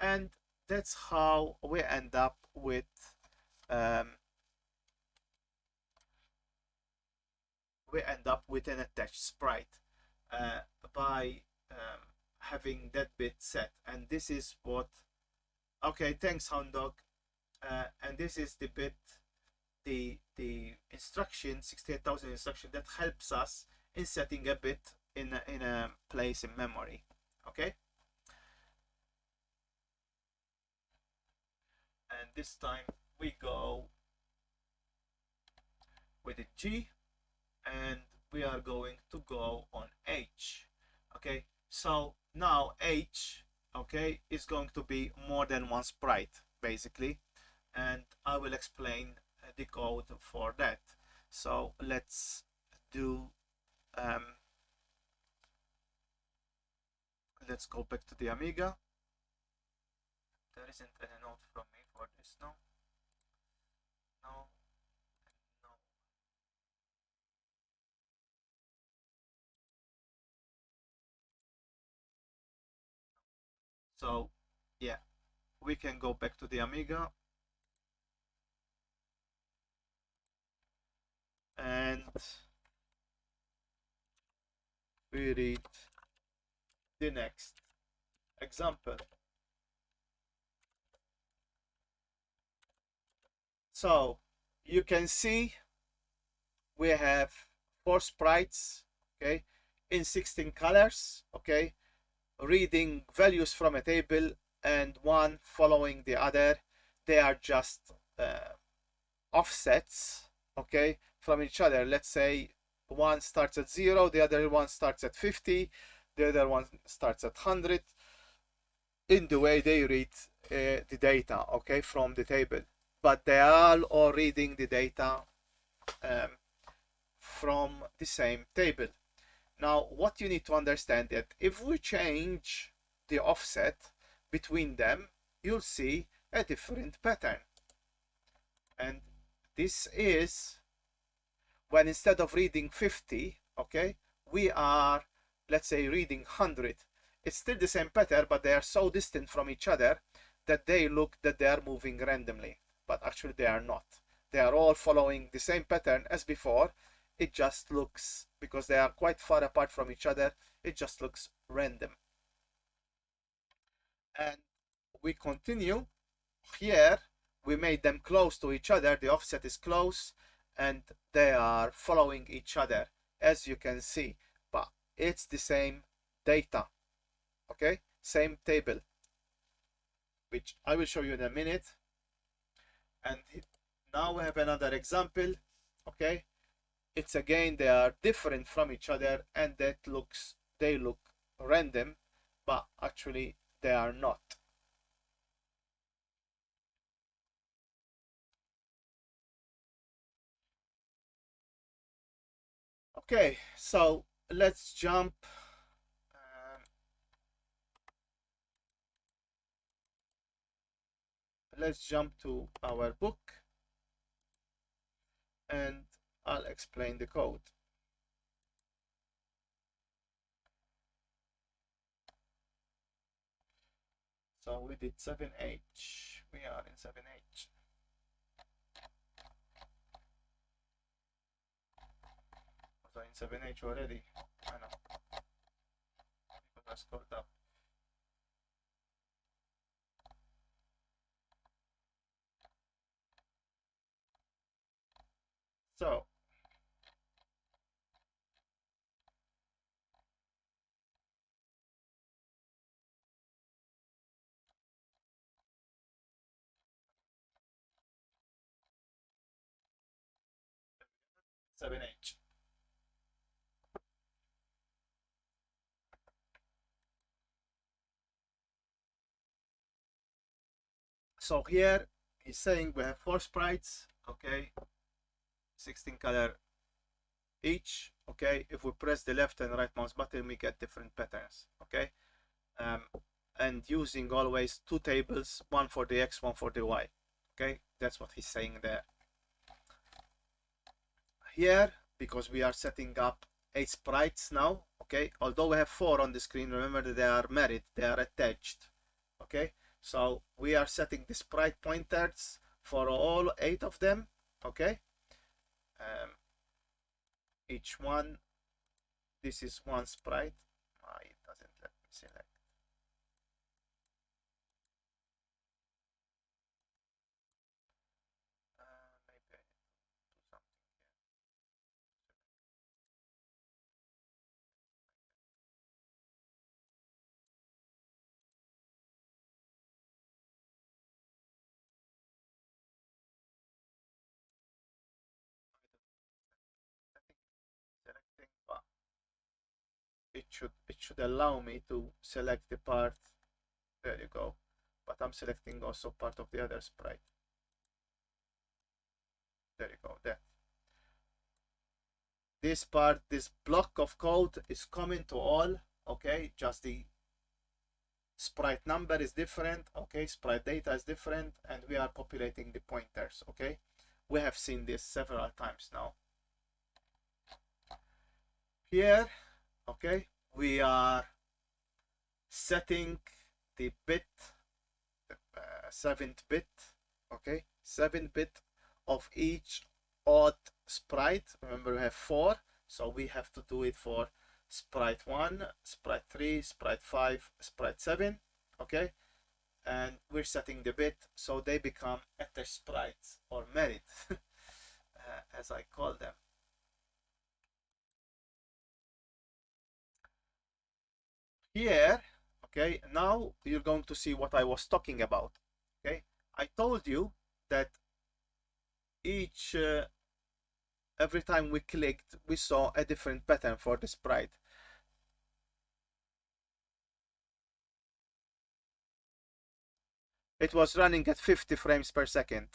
and that's how we end up with an attached sprite by having that bit set. And this is what, okay, thanks Houndog. And this is the bit, the instruction, 68,000 instruction that helps us in setting a bit in a place in memory. Okay, and this time we go with a G, and we are going to go on H. Okay, so now H, okay, is going to be more than one sprite basically, and I will explain the code for that. So let's do let's go back to the Amiga. There isn't any note from me for this. No, no, no. So yeah, we can go back to the Amiga, and we read the next example. So you can see we have 4 sprites, okay, in 16 colors, okay, reading values from a table and one following the other. They are just offsets, okay, from each other. Let's say one starts at 0, the other one starts at 50, the other one starts at 100, in the way they read the data, okay, from the table. But they are all reading the data from the same table. Now, what you need to understand that if we change the offset between them, you'll see a different pattern. And this is when instead of reading 50, okay, we are, let's say, reading 100. It's still the same pattern, but they are so distant from each other that they look that they are moving randomly, but actually they are not. They are all following the same pattern as before. It just looks, because they are quite far apart from each other, it just looks random. And we continue here. We made them close to each other. The offset is close and they are following each other, as you can see, but it's the same data, okay, same table, which I will show you in a minute. And now we have another example, okay. It's again, they are different from each other, and they look random, but actually they are not. Okay, so let's jump to our book, and I'll explain the code. So we did 7H. We are in 7H. So in 7H already. I know. scroll down. So seven H. So here he's saying we have 4 sprites, okay, 16 color each, okay. If we press the left and right mouse button, we get different patterns, okay. And using always 2 tables, one for the X, one for the Y, okay. That's what he's saying there. Here, because we are setting up 8 sprites now, okay, although we have 4 on the screen, remember that they are married, they are attached, okay. So we are setting the sprite pointers for all 8 of them, okay. Each one, this is one sprite. It doesn't let me select. Maybe I need to do something here. I think selecting, but it should allow me to select the part. There you go. But I'm selecting also part of the other sprite. There you go. There. This part, this block of code is common to all. Okay, just the sprite number is different. Okay, sprite data is different, and we are populating the pointers. Okay, we have seen this several times now. Here, okay, we are setting the bit, 7th bit, okay, 7th bit of each odd sprite. Remember, we have 4, so we have to do it for sprite 1, sprite 3, sprite 5, sprite 7, okay. And we're setting the bit so they become attached sprites, or merit, as I call them. Here, okay, now you're going to see what I was talking about. Okay, I told you that each every time we clicked, we saw a different pattern for the sprite. It was running at 50 frames per second.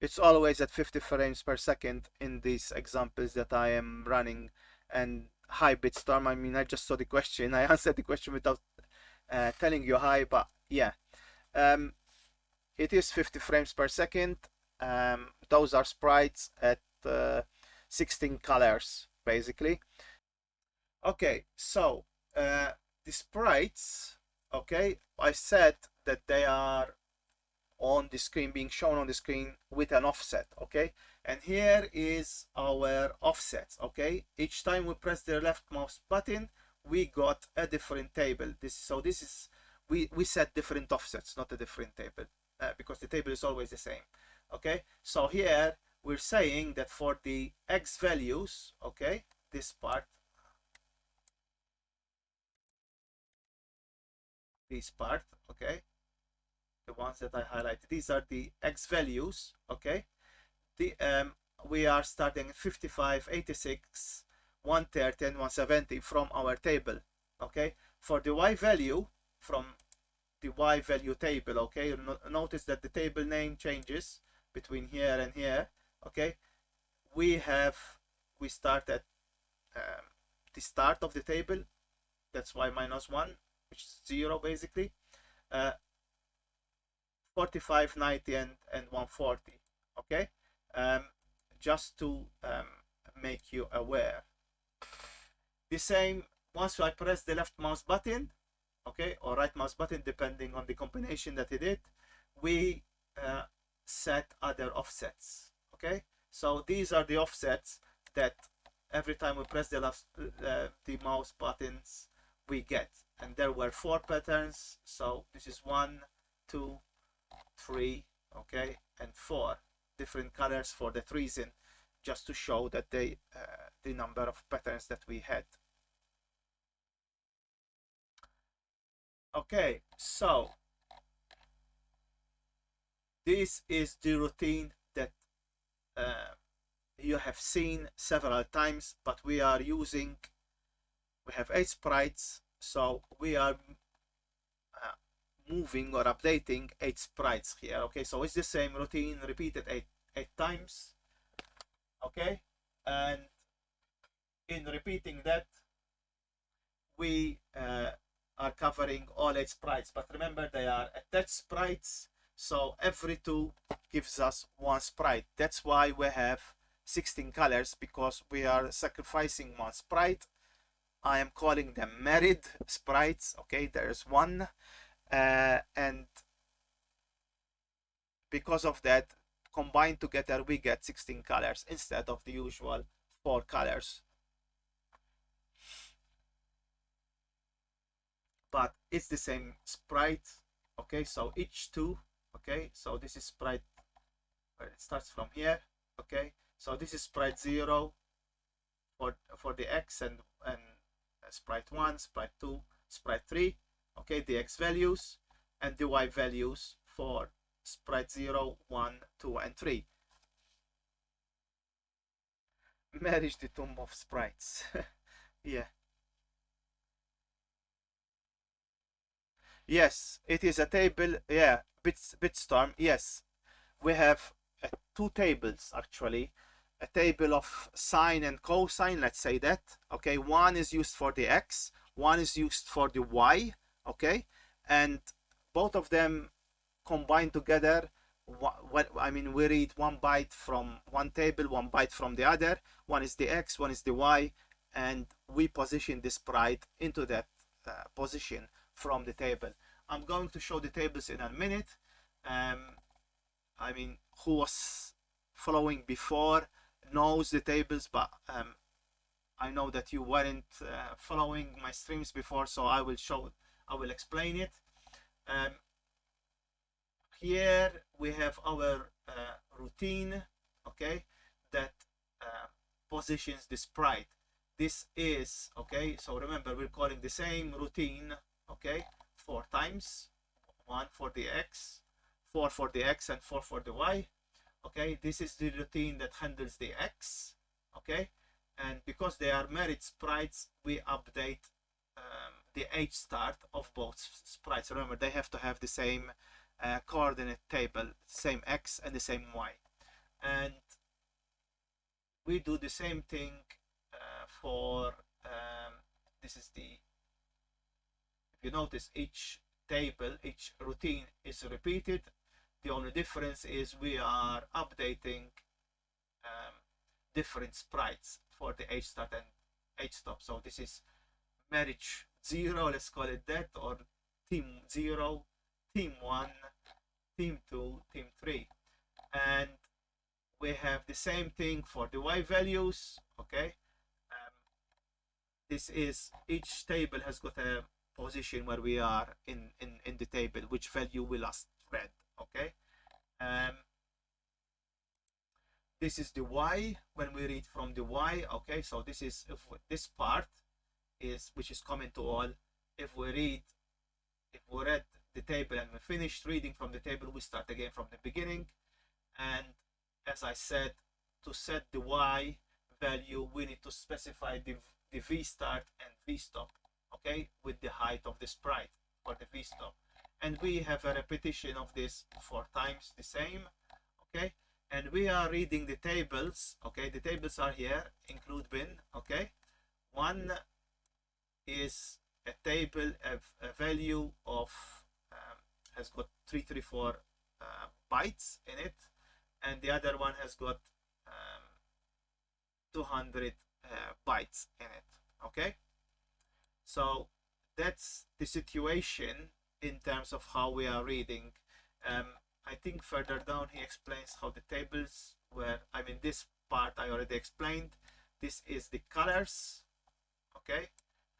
It's always at 50 frames per second in these examples that I am running. And hi Bitstorm, I mean, I just saw the question. I answered the question without telling you hi, but yeah, it is 50 frames per second. Those are sprites at 16 colors basically. Okay, so the sprites, okay, I said that they are on the screen, being shown on the screen with an offset, okay. And here is our offsets, okay. Each time we press the left mouse button, we got a different table. This is we set different offsets, not a different table, because the table is always the same, okay. So here we're saying that for the X values, okay, this part, okay, the ones that I highlighted, these are the X values, okay. The we are starting 55, 86, 130 and 170 from our table, okay. For the Y value, from the Y value table, okay, notice that the table name changes between here and here, okay. We start at the start of the table, that's Y minus 1, which is 0 basically, 45, 90 and 140, okay. Just to make you aware. The same, once I press the left mouse button, okay, or right mouse button, depending on the combination that it did, we set other offsets, okay. So these are the offsets that every time we press the mouse buttons, we get. And there were 4 patterns, so this is 1, 2, 3, okay, and 4 different colors for that reason, just to show that the number of patterns that we had. Okay, so this is the routine that you have seen several times, but we have 8 sprites, so we are moving or updating 8 sprites here. Okay, so it's the same routine repeated 8 times. Okay, and in repeating that, we are covering all 8 sprites, but remember they are attached sprites, so every 2 gives us 1 sprite. That's why we have 16 colors, because we are sacrificing 1 sprite. I am calling them married sprites. Okay, there's 1, and because of that, combined together we get 16 colors instead of the usual 4 colors. But it's the same sprite. Okay, so each 2. Okay, so this is sprite where it starts from here. Okay, so this is sprite 0 for the X, and sprite 1, sprite 2, sprite 3. Okay, the X values, and the Y values for sprite 0, 1, 2, and 3. Marriage the tomb of sprites. Yeah. Yes, it is a table. Yeah, Bitstorm. Yes, we have 2 tables actually. A table of sine and cosine, let's say that. Okay, one is used for the X, one is used for the Y. Okay, and both of them combined together. I mean, we read 1 byte from one table, 1 byte from the other. One is the X, one is the Y, and we position the sprite into that position from the table. I'm going to show the tables in a minute. I mean, who was following before knows the tables, but I know that you weren't following my streams before, so I will explain it. Here we have our routine, okay, that positions the sprite. This is, okay, so remember we're calling the same routine, okay, 4 times, 1 for the X, 4 for the X, and 4 for the Y. Okay, this is the routine that handles the X. Okay, and because they are married sprites, we update the H start of both sprites. Remember, they have to have the same coordinate table, same X and the same Y, and we do the same thing for this is the, if you notice, each table, each routine is repeated. The only difference is we are updating different sprites for the H start and H stop. So this is marriage 0, let's call it that, or team 0, team 1, team 2, team 3. And we have the same thing for the Y values. Okay, this is, each table has got a position where we are in the table, which value we last read. Okay, this is the Y when we read from the Y. Okay, so this is, if this part is, which is common to all, if we read the table and we finished reading from the table, we start again from the beginning. And as I said, to set the Y value, we need to specify the V start and V stop, okay, with the height of the sprite for the V stop. And we have a repetition of this 4 times, the same. Okay, and we are reading the tables. Okay, the tables are here, include bin. Okay, one is a table of a value of has got 334 bytes in it, and the other one has got 200 bytes in it. Okay, so that's the situation in terms of how we are reading. I think further down he explains how the tables were, I mean, this part I already explained. This is the colors, okay,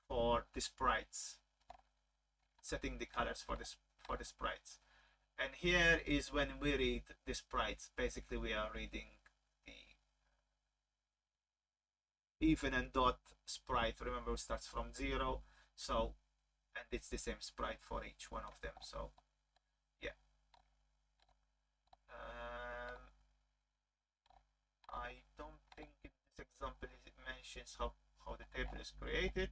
for the sprites, setting the colors for the sprites. And here is when we read the sprites. Basically, we are reading the even and dot sprite. Remember, it starts from 0, so, and it's the same sprite for each one of them. So yeah, I don't think in this example it mentions how the table is created,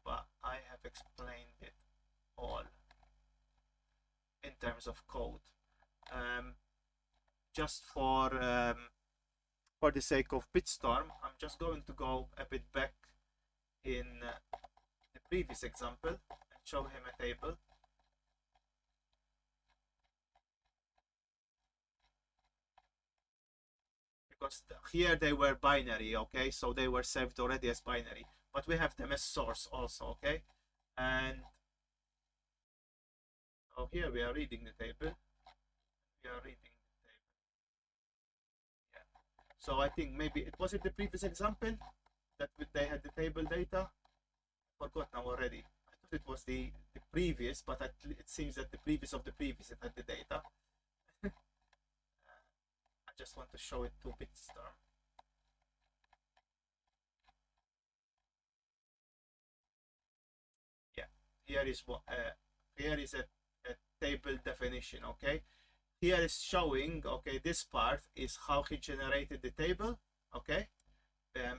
but I have explained it all in terms of code. Just for the sake of Bitstorm, I'm just going to go a bit back in the previous example and show him a table. Because here they were binary, okay, so they were saved already as binary, but we have them as source also, okay. And oh, here we are reading the table. We are reading the table. Yeah. So I think maybe it was in the previous example that they had the table data. Forgot now already. I thought it was the previous, but it seems that the previous of the previous it had the data. I just want to show it to Bitstorm. Yeah, here is what here is a table definition. Okay, here is showing, okay, this part is how he generated the table, okay,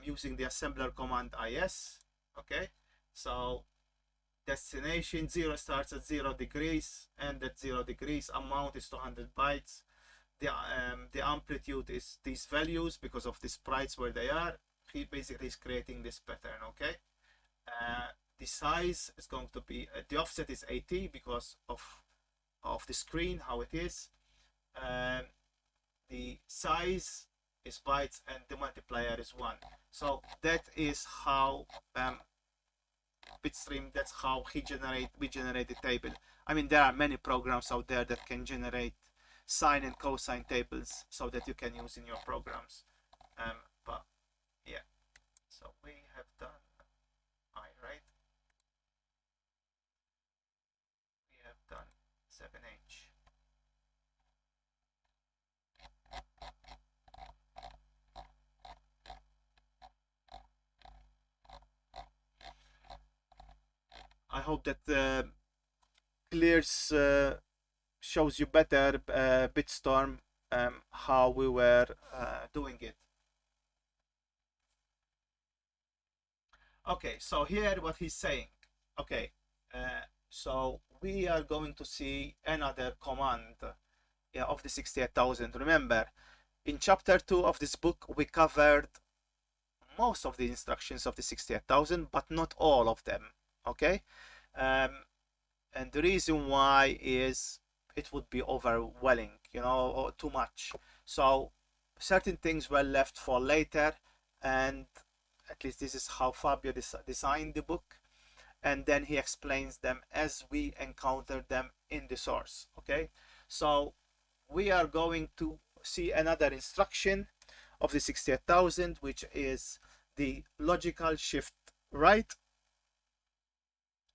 using the assembler command is, okay. So destination 0 starts at 0 degrees, and at 0 degrees amount is 200 bytes. The amplitude is these values because of the sprites where they are. He basically is creating this pattern, okay. The size is going to be the offset is 80 because of the screen how it is. The size is bytes and the multiplier is 1. So that is how Bitstream, that's how we generate the table. I mean, there are many programs out there that can generate sine and cosine tables so that you can use in your programs. But yeah, so we have done right? We have done 7H. I hope that clears shows you better, Bitstorm, how we were doing it. Okay, so here what he's saying. Okay, so we are going to see another command of the 68,000. Remember, in chapter 2 of this book, we covered most of the instructions of the 68,000, but not all of them, okay. And the reason why is it would be overwhelming, you know, or too much. So certain things were left for later, and at least this is how Fabio designed the book, and then he explains them as we encounter them in the source, okay. So we are going to see another instruction of the 68,000, which is the logical shift right,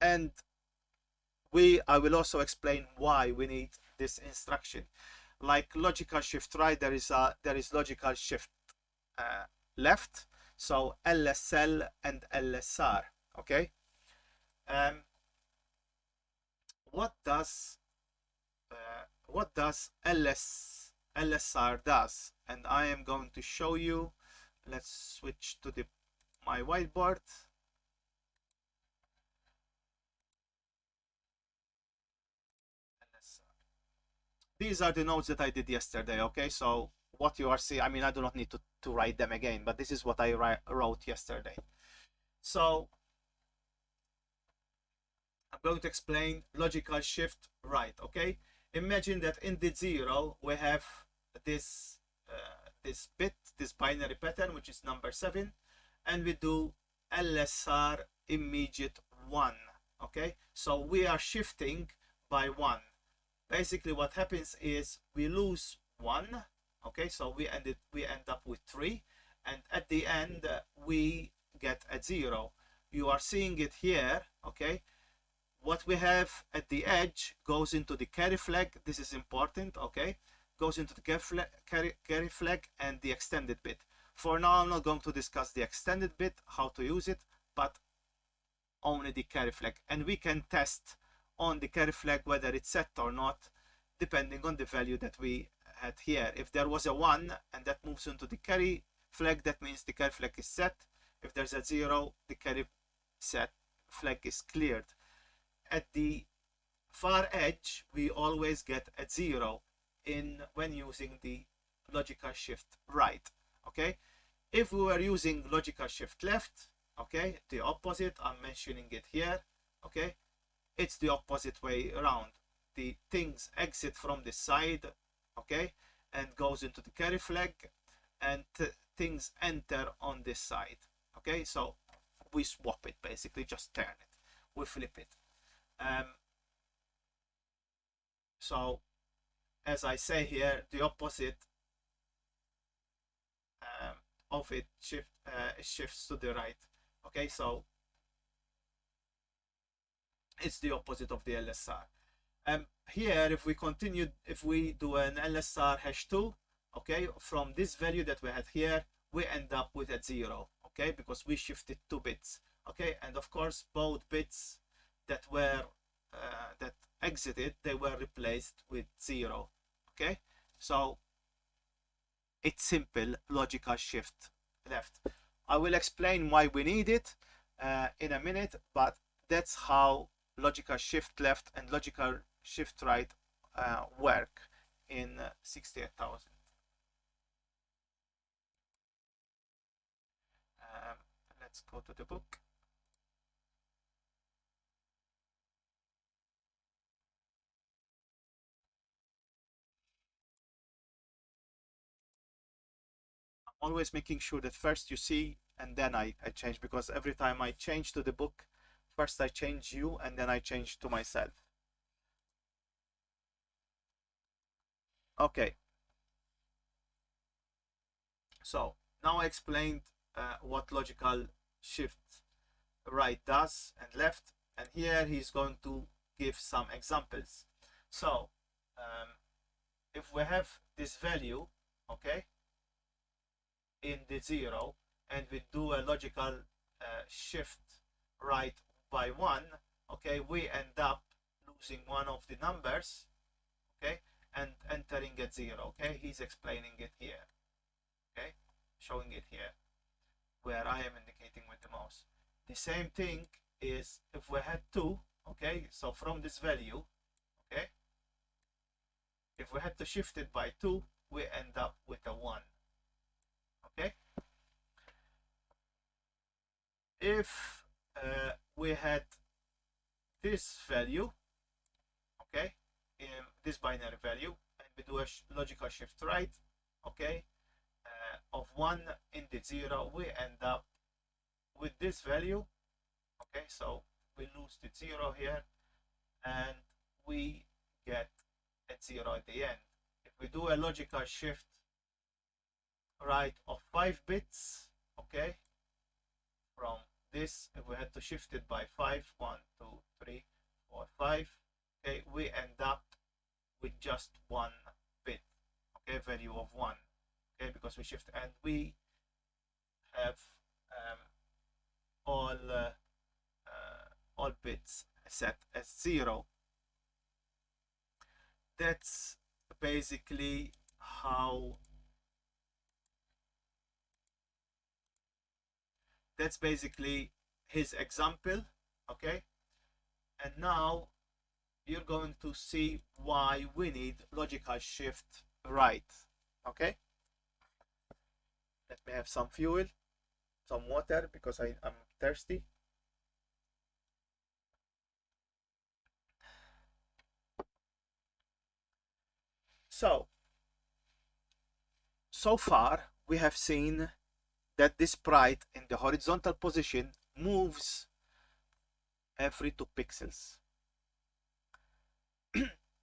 and I will also explain why we need this instruction. Like logical shift right, there is logical shift left, so LSL and LSR, okay. What does LSR does? And I am going to show you. Let's switch to my whiteboard. These are the notes that I did yesterday, okay. So what you are seeing, I mean, I do not need to write them again, but this is what I wrote yesterday. So I'm going to explain logical shift right, okay. Imagine that in the 0 we have this bit, this binary pattern, which is number 7, and we do LSR immediate 1, okay. So we are shifting by 1. Basically what happens is we lose 1, okay, so we end up with 3, and at the end we get a 0. You are seeing it here, okay? What we have at the edge goes into the carry flag. This is important, okay? Goes into the carry flag and the extended bit. For now, I'm not going to discuss the extended bit, how to use it, but only the carry flag. And we can test on the carry flag whether it's set or not, depending on the value that we had here. If there was a 1 and that moves into the carry flag, that means the carry flag is set. If there's a 0, the carry set flag is cleared. At the far edge, we always get a 0 when using the logical shift right, okay? If we were using logical shift left, okay, the opposite, I'm mentioning it here, okay, it's the opposite way around. The things exit from this side, okay, and goes into the carry flag, and things enter on this side, okay? So we swap it, basically just turn it, we flip it. So as I say here, the opposite of it shifts to the right, okay? So it's the opposite of the LSR. Here, if we continue, if we do an LSR #2, okay, from this value that we had here, we end up with a 0, okay, because we shifted 2 bits, okay? And of course, both bits that were that exited, they were replaced with 0, okay? So it's simple logical shift left. I will explain why we need it in a minute, but that's how logical shift left and logical shift right work in 68000. Let's go to the book. Always making sure that first you see and then I change, because every time I change to the book, first I change you and then I change to myself. Okay, so now I explained what logical shift right does and left, and here he's going to give some examples. So if we have this value, okay, in the 0, and we do a logical shift right by 1, okay, we end up losing one of the numbers, okay, and entering at 0, okay? He's explaining it here, okay, showing it here where I am indicating with the mouse. The same thing is if we had 2, okay, so from this value, okay, if we had to shift it by 2, we end up with a 1, okay? If we had this value, okay, in this binary value, and we do a logical shift right, okay, of 1 in the 0, we end up with this value, okay, so we lose the 0 here, and we get a 0 at the end. If we do a logical shift right of 5 bits, okay, from this, if we had to shift it by 5, 1, 2, 3, 4, 5, okay, we end up with just 1 bit, okay, value of 1, okay, because we shift, and we have all bits set as 0. That's basically how his example, okay? And now you're going to see why we need logical shift right, okay? Let me have some fuel, some water, because I'm thirsty. So far we have seen that this sprite in the horizontal position moves every 2 pixels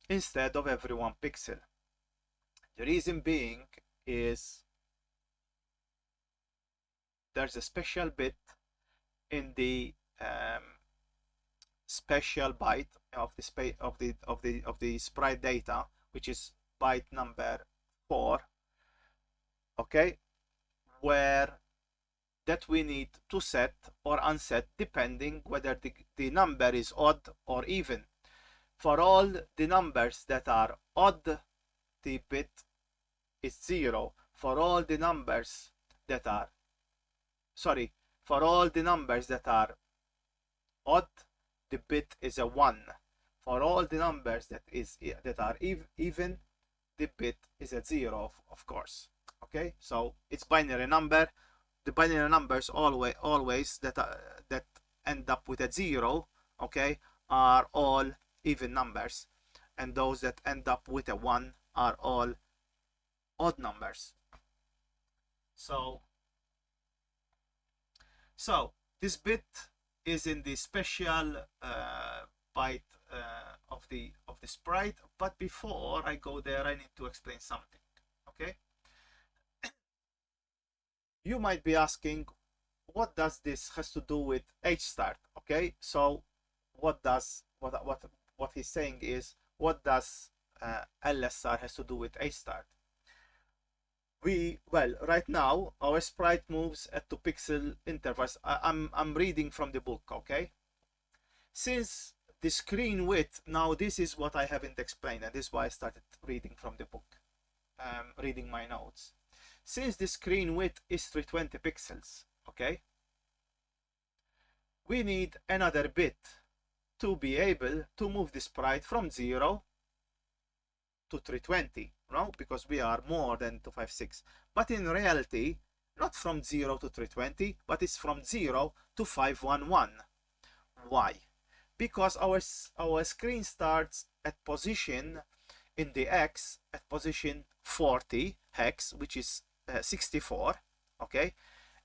instead of every 1 pixel. The reason being is there's a special bit in the special byte of the sprite data, which is byte number 4, okay, where that we need to set or unset depending whether the number is odd or even. For all the numbers that are odd, the bit is 0. For all the numbers that are, sorry, for all the numbers that are odd, the bit is a 1. For all the numbers that are even, the bit is a 0, of course. Okay, so it's binary number. The binary numbers always that end up with a 0, okay, are all even numbers, and those that end up with a 1 are all odd numbers. So this bit is in the special byte of the sprite, but before I go there, I need to explain something. Okay, you might be asking, what does this has to do with hstart? Okay, so what he's saying is, what does LSR has to do with hstart? Well, right now our sprite moves at 2 pixel intervals. I'm reading from the book, okay? Since the screen width, now this is what I haven't explained, and this is why I started reading from the book, reading my notes. Since the screen width is 320 pixels, okay, we need another bit to be able to move the sprite from 0 to 320, no? Because we are more than 256. But in reality, not from 0 to 320, but it's from 0 to 511. Why? Because our screen starts at position in the X at position 40 hex, which is 64, okay,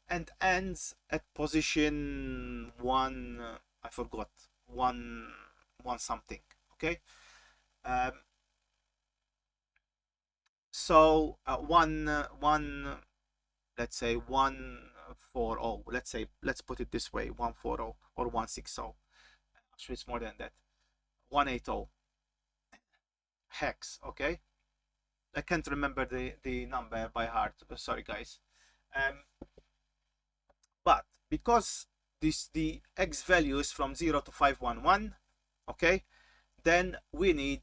and ends at position 1, I forgot, 1 something, okay. So let's say 140, let's put it this way, 140 or 160. Actually it's more than that, 180 hex, okay. I can't remember the number by heart, sorry guys. But because the X value is from 0 to 511, okay, then we need,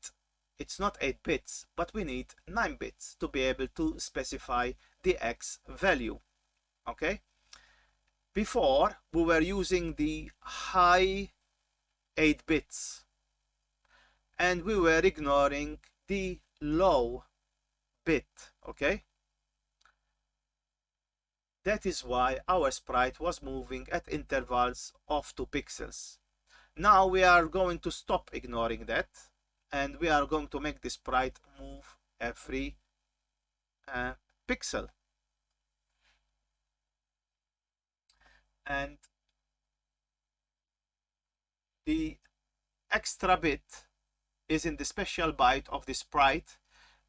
it's not 8 bits, but we need 9 bits to be able to specify the X value, okay. Before we were using the high 8 bits and we were ignoring the low bit, okay. That is why our sprite was moving at intervals of 2 pixels. Now we are going to stop ignoring that, and we are going to make the sprite move every pixel. And the extra bit is in the special byte of the sprite,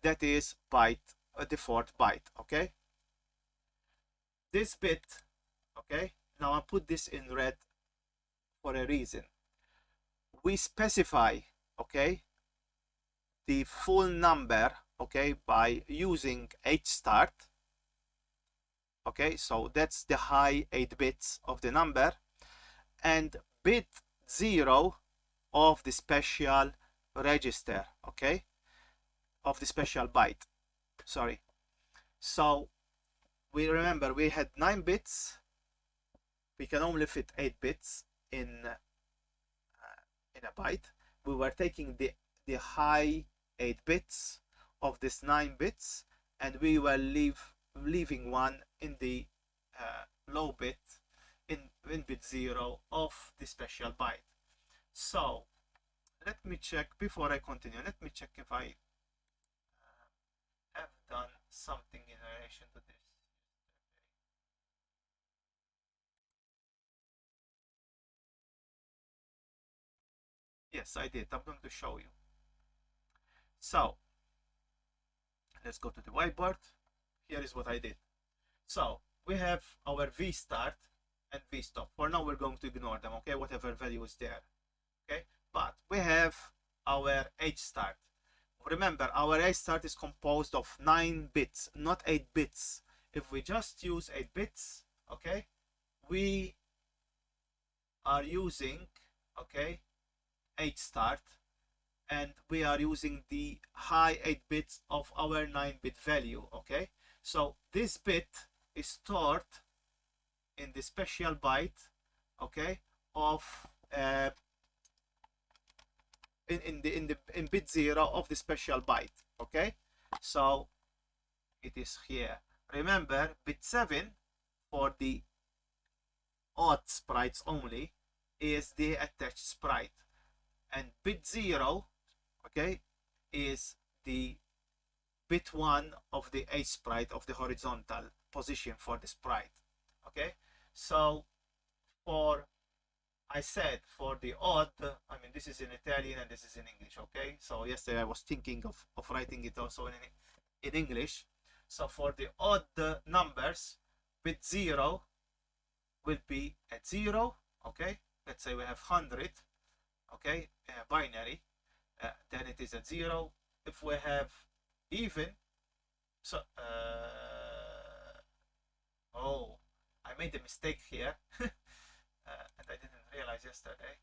that is byte, the 4th byte, okay. This bit, okay, now I put this in red for a reason. We specify, okay, the full number, okay, by using hstart, okay, so that's the high 8 bits of the number, and bit 0 of the special register, okay, of the special byte, sorry. So we remember we had 9 bits, we can only fit 8 bits in a byte. We were taking the high 8 bits of this 9 bits, and we were leaving one in the low bit, in bit 0 of the special byte. So let me check, before I continue, let me check if I have done something in relation to this. Yes, I did. I'm going to show you. So let's go to the whiteboard. Here is what I did. So we have our v start and v stop. For now, we're going to ignore them, okay, whatever value is there, okay. But we have our h start. Remember, our h start is composed of 9 bits, not 8 bits. If we just use 8 bits, okay, we are using, okay, h start, and we are using the high 8 bits of our 9-bit value, okay. So this bit is stored in the special byte, okay, of in bit 0 of the special byte, okay. So it is here. Remember, bit 7 for the odd sprites only is the attached sprite, and bit 0, okay, is the bit 1 of the h sprite of the horizontal position for the sprite, okay. So for, I said, for the odd, I mean, this is in Italian and this is in English, okay. So yesterday I was thinking of writing it also in English. So for the odd numbers, bit 0 will be at 0, okay. Let's say we have 100, okay, binary, then it is at 0. If we have even, so oh, I made a mistake here. And I didn't realize yesterday.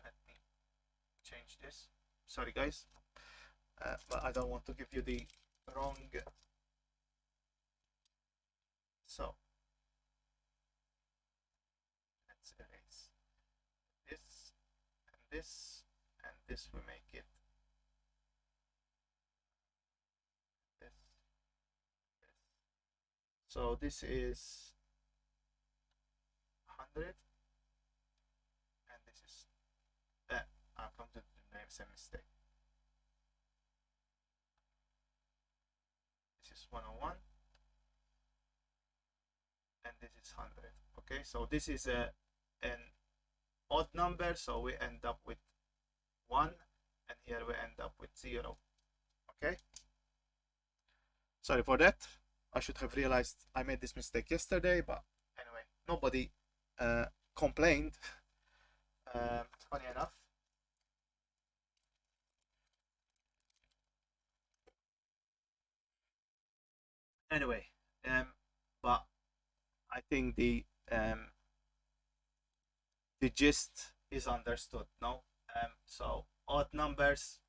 Let me change this. Sorry guys, but I don't want to give you the wrong. So let's erase this and this, and this we make it this. So this is 100, and this is I'll come to the same mistake. This is 101, and this is 100. Okay, so this is an odd number, so we end up with 1, and here we end up with 0. Okay, sorry for that. I should have realized I made this mistake yesterday, but anyway, nobody complained. Funny enough. Anyway, but I think the gist is understood, no? So odd numbers,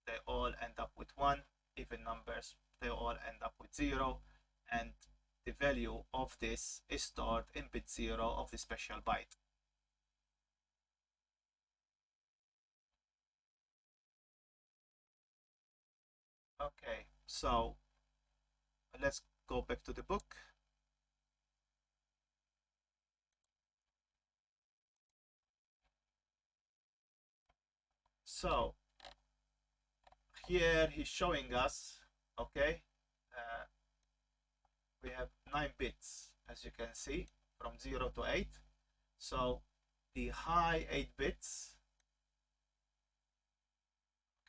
they all end up with 1. Even numbers, they all end up with 0, and the value of this is stored in bit 0 of the special byte. Okay, so let's go back to the book. So here he's showing us, okay, we have 9 bits, as you can see, from 0 to 8. So the high 8 bits,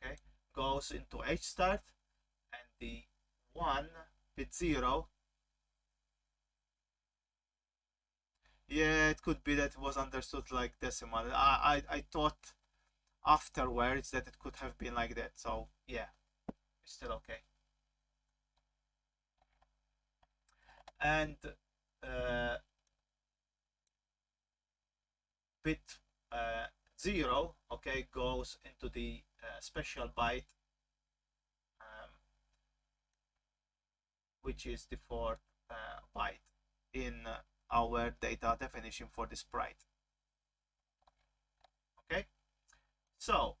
okay, goes into H start, and the 1 bit 0, yeah, it could be that it was understood like decimal. I thought afterwards that it could have been like that, so yeah, it's still okay. And bit 0, okay, goes into the special byte, which is the 4th byte in our data definition for the sprite. Okay, so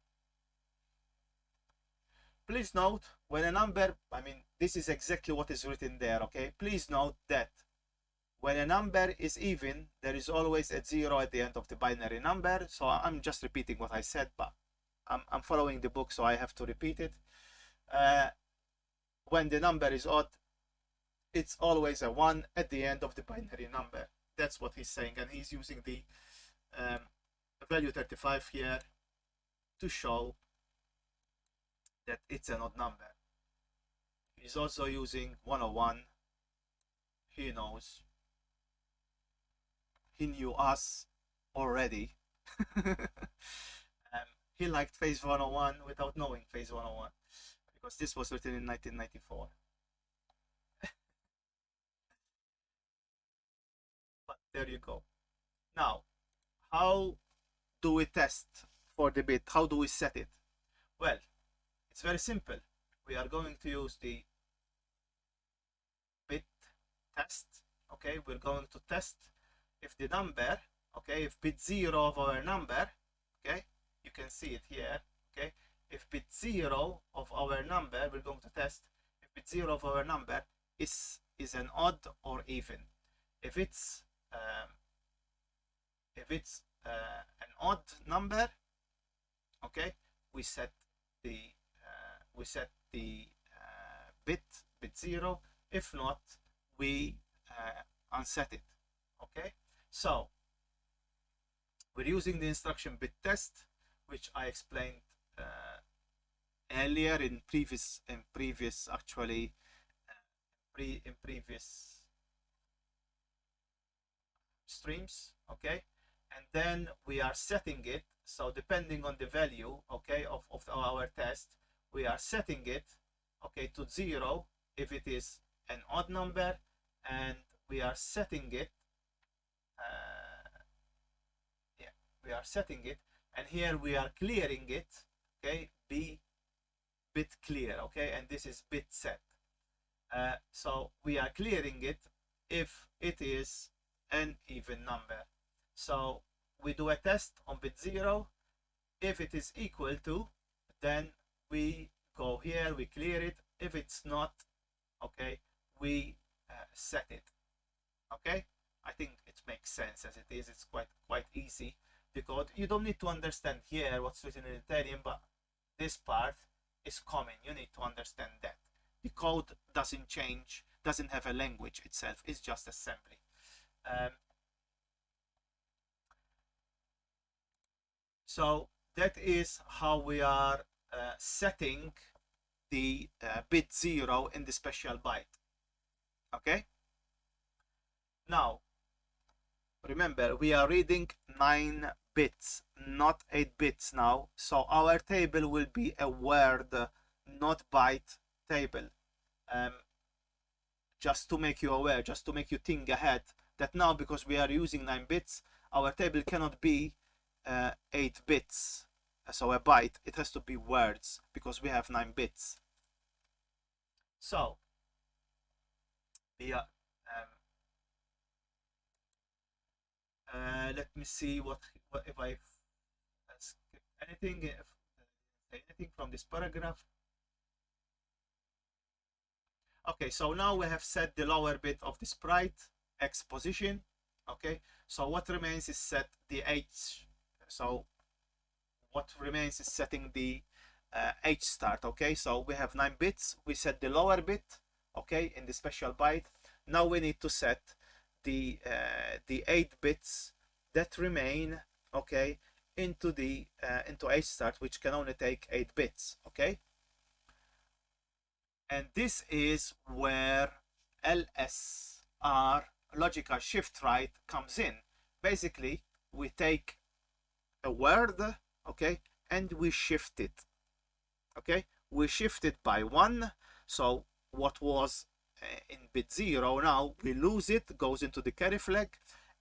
please note, when a number, I mean, this is exactly what is written there, okay. Please note that when a number is even, there is always a 0 at the end of the binary number. So I'm just repeating what I said, but I'm following the book, so I have to repeat it. When the number is odd, it's always a 1 at the end of the binary number. That's what he's saying, and he's using the value 35 here to show that it's an odd number. He's also using 101. He knows. He knew us already. He liked Phase 101 without knowing Phase 101 because this was written in 1994. But there you go. Now, how do we test for the bit? How do we set it? Well, it's very simple. We are going to use the bit test. Okay, we're going to test if the number, okay, if bit 0 of our number, okay, you can see it here, okay, if bit 0 of our number, we're going to test if bit 0 of our number is an odd or even. If it's an odd number, okay, we set the bit 0. If not, we unset it. Okay, so we're using the instruction bit test, which I explained earlier in previous actually in previous streams. Okay, and then we are setting it, so depending on the value, okay, of our test, we are setting it, okay, to 0 if it is an odd number, and we are setting it we are setting it, and here we are clearing it, okay, bit clear, okay, and this is bit set. So we are clearing it if it is an even number. So we do a test on bit 0. If it is equal to, then we go here, we clear it. If it's not, okay, we set it. Okay, I think it makes sense as it is. It's quite easy. The code, you don't need to understand here what's written in Ethereum, but this part is common. You need to understand that the code doesn't change, doesn't have a language itself. It's just assembly. So that is how we are setting the bit 0 in the special byte. Okay, now remember, we are reading 9 bits, not 8 bits now. So our table will be a word, not byte table. Just to make you aware, just to make you think ahead, that now because we are using 9 bits, our table cannot be 8 bits. So a byte, it has to be words because we have 9 bits. So the let me see what if I skip anything from this paragraph. Okay, so now we have set the lower bit of the sprite X position. Okay, so what remains is set the H. So what remains is setting the H start. Okay, so we have 9 bits. We set the lower bit, okay, in the special byte. Now we need to set the 8 bits that remain, okay, into the into H start, which can only take 8 bits. Okay, and this is where LSR, logical shift right, comes in. Basically, we take a word, okay, and we shift it. Okay, we shift it by 1. So what was in bit 0, now we lose it, goes into the carry flag,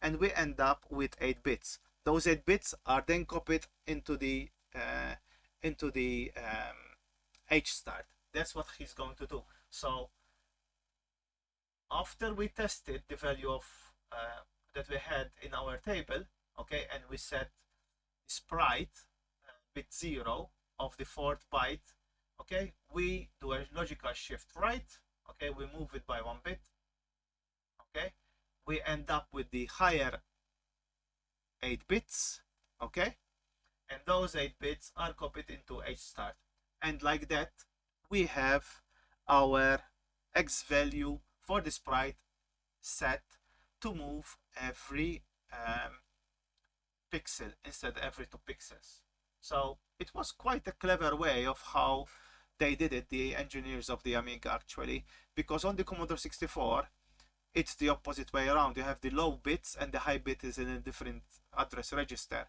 and we end up with 8 bits. Those 8 bits are then copied into the H start. That's what he's going to do. So after we tested the value of that we had in our table, okay, and we set sprite bit 0 of the 4th byte, okay, we do a logical shift right, okay, we move it by 1 bit, okay, we end up with the higher 8 bits, okay, and those 8 bits are copied into H start, and like that we have our X value for the sprite set to move every pixel instead of every 2 pixels. So it was quite a clever way of how they did it, the engineers of the Amiga actually, because on the Commodore 64 it's the opposite way around. You have the low bits and the high bit is in a different address register.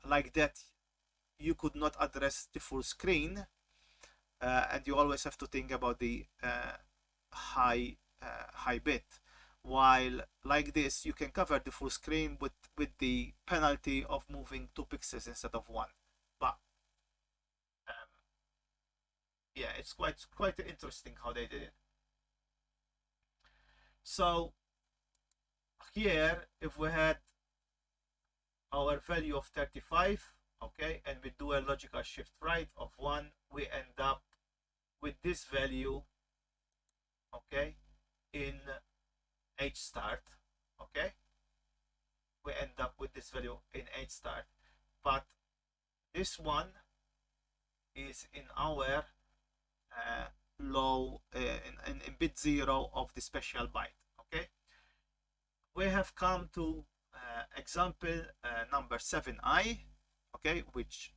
Like that, you could not address the full screen, and you always have to think about the high bit. While like this, you can cover the full screen with the penalty of moving 2 pixels instead of 1. But yeah, it's quite interesting how they did it. So here, if we had our value of 35, okay, and we do a logical shift right of 1, we end up with this value, okay, in H start, okay, we end up with this value in H start, but this one is in our low in bit 0 of the special byte. Okay, we have come to example number 7i, okay, which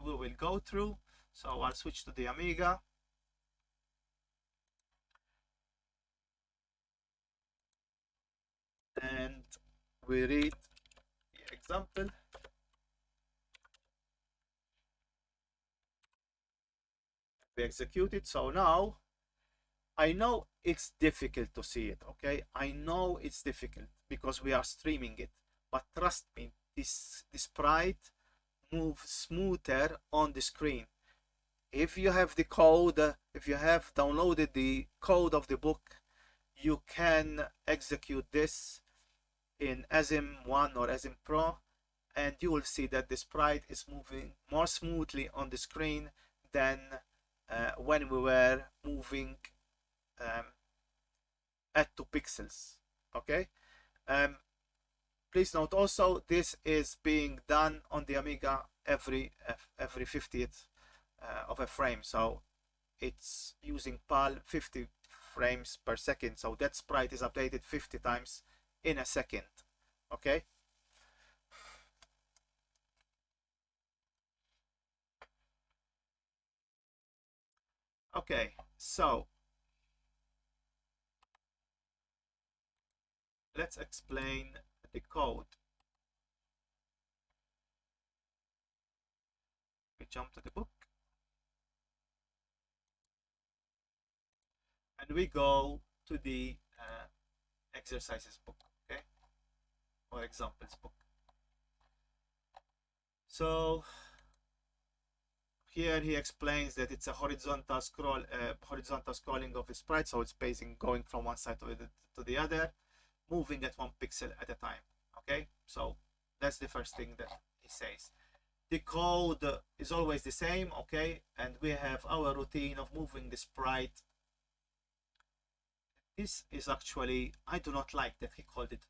we will go through. So I'll switch to the Amiga. And we read the example. We execute it. So now I know it's difficult to see it, okay? I know it's difficult because we are streaming it, but trust me, this sprite moves smoother on the screen. If you have the code, if you have downloaded the code of the book, you can execute this in ASM1 or ASM Pro, and you will see that the sprite is moving more smoothly on the screen than when we were moving at 2 pixels. Okay, please note also this is being done on the Amiga every 50th of a frame, so it's using PAL 50 frames per second, so that sprite is updated 50 times in a second. Okay, okay, so let's explain the code. We jump to the book and we go to the exercises book, okay, or examples book. So here he explains that it's a horizontal scrolling of the sprite, so it's basically going from one side to the other, moving at 1 pixel at a time. Okay, so that's the first thing that he says. The code is always the same, okay, and we have our routine of moving the sprite. This is actually, I do not like that he called it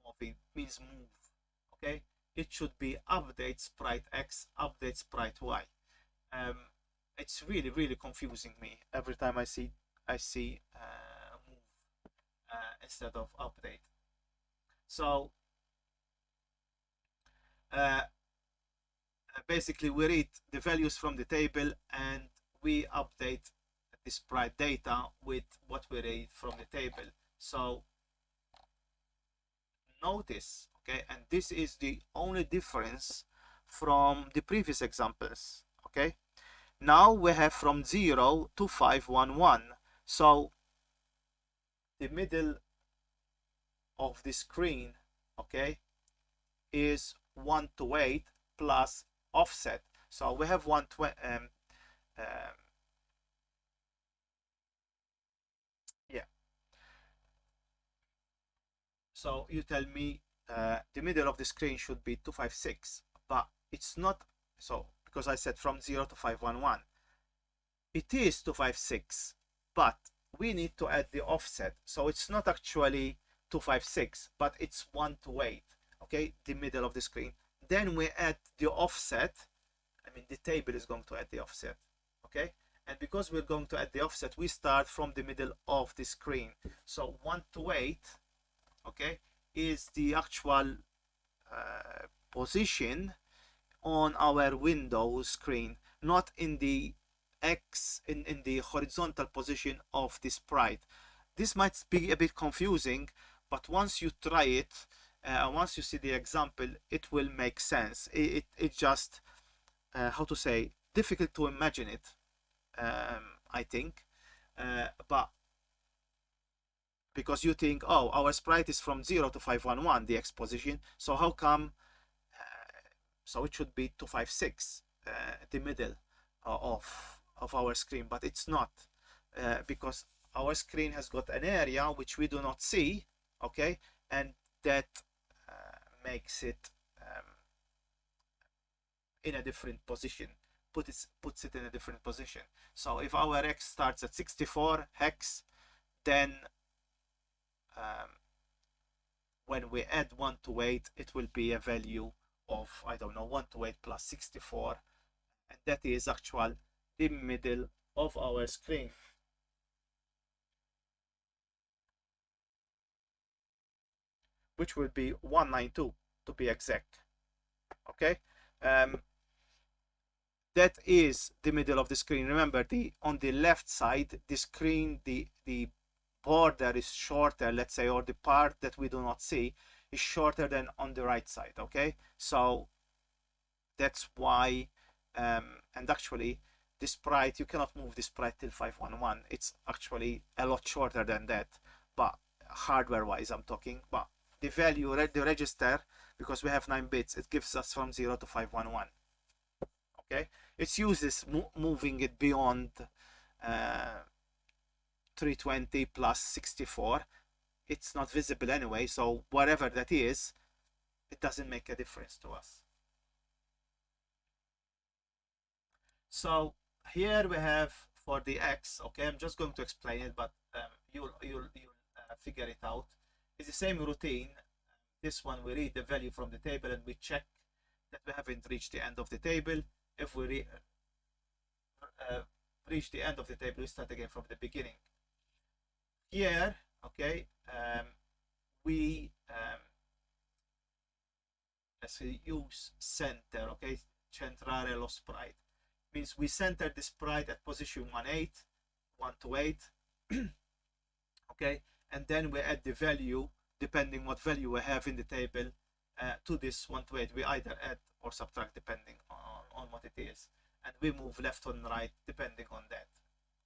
moving, means move, okay. It should be update sprite X, update sprite Y. It's really confusing me every time I see move instead of update. So basically we read the values from the table and we update the sprite data with what we read from the table. So notice, okay, and this is the only difference from the previous examples. Okay, now we have from 0 to 511, so the middle of the screen, okay, is 1 to 8 plus offset. So we have 120 yeah, so you tell me the middle of the screen should be 256, but it's not. So because I said from 0 to 511, it is 256, but we need to add the offset, so it's not actually 256, but it's 1 to 8, okay, the middle of the screen. Then we add the offset. I mean, the table is going to add the offset, okay, and because we're going to add the offset, we start from the middle of the screen. So 1 to 8, okay, is the actual position on our Windows screen, not in the X in the horizontal position of the sprite. This might be a bit confusing, but once you try it, once you see the example, it will make sense. It just, how to say, difficult to imagine it, I think, but because you think, oh, our sprite is from 0 to 511, the X position, so how come, so it should be 256, the middle of our screen, but it's not, because our screen has got an area which we do not see, okay, and that makes it in a different position, puts it in a different position. So if our X starts at 64 hex, then when we add 1 to 8, it will be a value of, I don't know, 1 to 8 plus 64, and that is actual the middle of our screen. Which will be 192 to be exact. Okay, that is the middle of the screen. Remember, on the left side, the screen, the border is shorter, let's say, or the part that we do not see is shorter than on the right side. Okay, so that's why, and actually the sprite, you cannot move the sprite till 511. It's actually a lot shorter than that, but hardware wise I'm talking. But the value, the register, because we have 9 bits, it gives us from 0 to 511. Okay, it's uses moving it beyond 320 plus 64. It's not visible anyway, so whatever that is, it doesn't make a difference to us. So here we have for the X, okay, I'm just going to explain it, but you'll figure it out. It's the same routine. This one, we read the value from the table and we check that we haven't reached the end of the table. If we reach the end of the table, we start again from the beginning. Here, okay, we let's say use center, okay, centrare lo sprite. Means we center the sprite at position 1 to 8, okay, and then we add the value depending what value we have in the table to this 1 to 8. We either add or subtract depending on what it is, and we move left and right depending on that.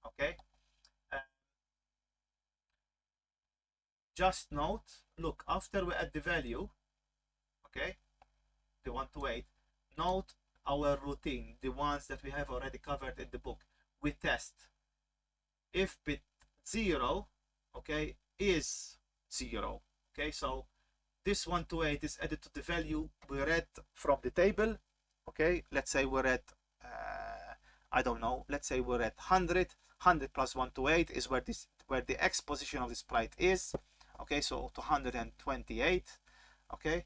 Okay, just note, look, after we add the value, okay, the 1 to 8, note our routine, the ones that we have already covered in the book. We test if bit 0, okay, is 0. Okay, so this 1 to 8 is added to the value we read from the table. Okay, let's say we're at I don't know, let's say we're at 100 plus 1 to 8 is where the X position of the sprite is. Okay, so 228. Okay,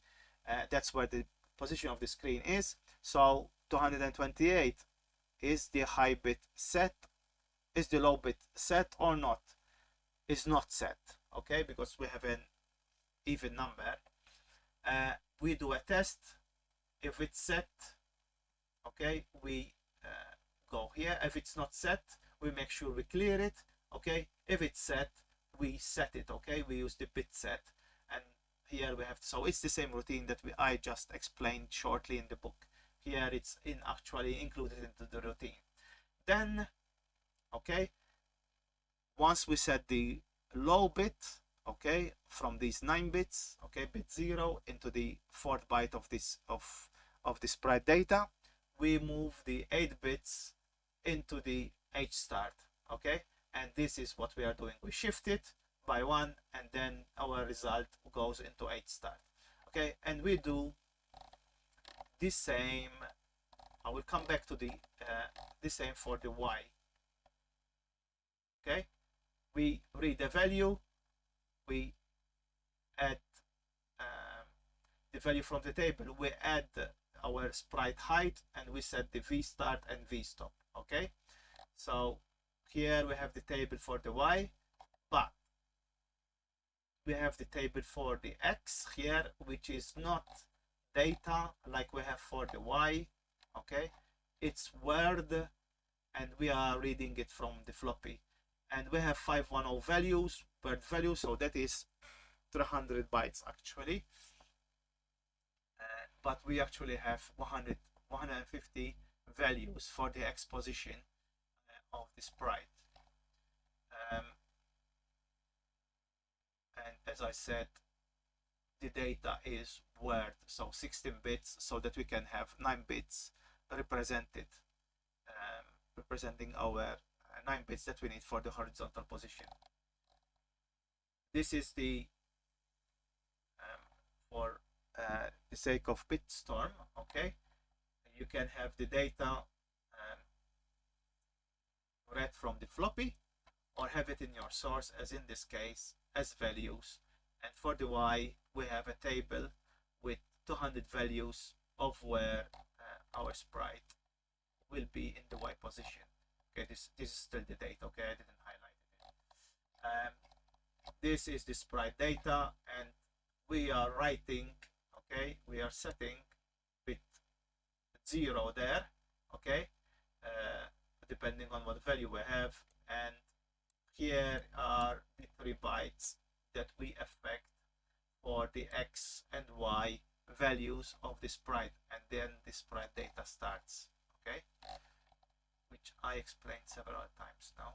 that's where the position of the screen is. So 228 is the high bit set, is the low bit set or not? Is not set, okay, because we have an even number. We do a test. If it's set, okay, we go here. If it's not set, we make sure we clear it. Okay, if it's set, we set it. Okay, we use the bit set, and here we have, so it's the same routine that I just explained shortly in the book. Here it's actually included into the routine. Then, okay, once we set the low bit, okay, from these 9 bits, okay, bit 0 into the 4th byte of this of the sprite data, we move the 8 bits into the H start. Okay, and this is what we are doing. We shift it by 1, and then our result goes into H start. Okay, and we do the same. I will come back to the same for the Y. Okay, we read the value, we add the value from the table, we add our sprite height, and we set the V start and V stop. Okay, so here we have the table for the Y, but we have the table for the X here, which is not data like we have for the Y. Okay, it's word and we are reading it from the floppy, and we have 510 values per value, so that is 300 bytes actually, but we actually have 150 values for the exposition of the sprite. And as I said, the data is word, so 16 bits, so that we can have 9 bits represented, representing our 9 bits that we need for the horizontal position. This is the for the sake of BitStorm, okay, you can have the data read from the floppy, or have it in your source, as in this case, as values. And for the Y, we have a table with 200 values of where our sprite will be in the Y position. Okay, this is still the data. Okay, I didn't highlight it. This is the sprite data, and we are writing. Okay, we are setting bit 0 there. Okay, depending on what value we have, and here are the 3 bytes that we affect for the X and Y values of the sprite, and then the sprite data starts, okay, which I explained several times now.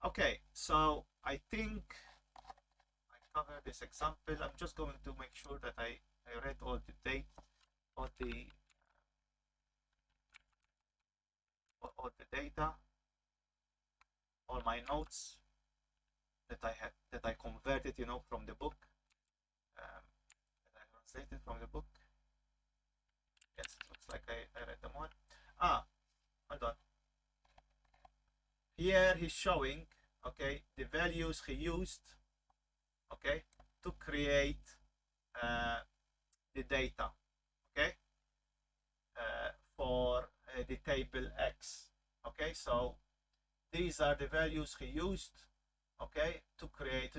Okay, so I think I covered this example. I'm just going to make sure that I read all the data, all the data, all my notes that I had, that I converted, you know, from the book, that I translated from the book. Yes, it looks like I read them all. Hold on. Here he's showing, okay, the values he used, okay, to create the data, okay, for the table X. Okay, so these are the values he used, okay, to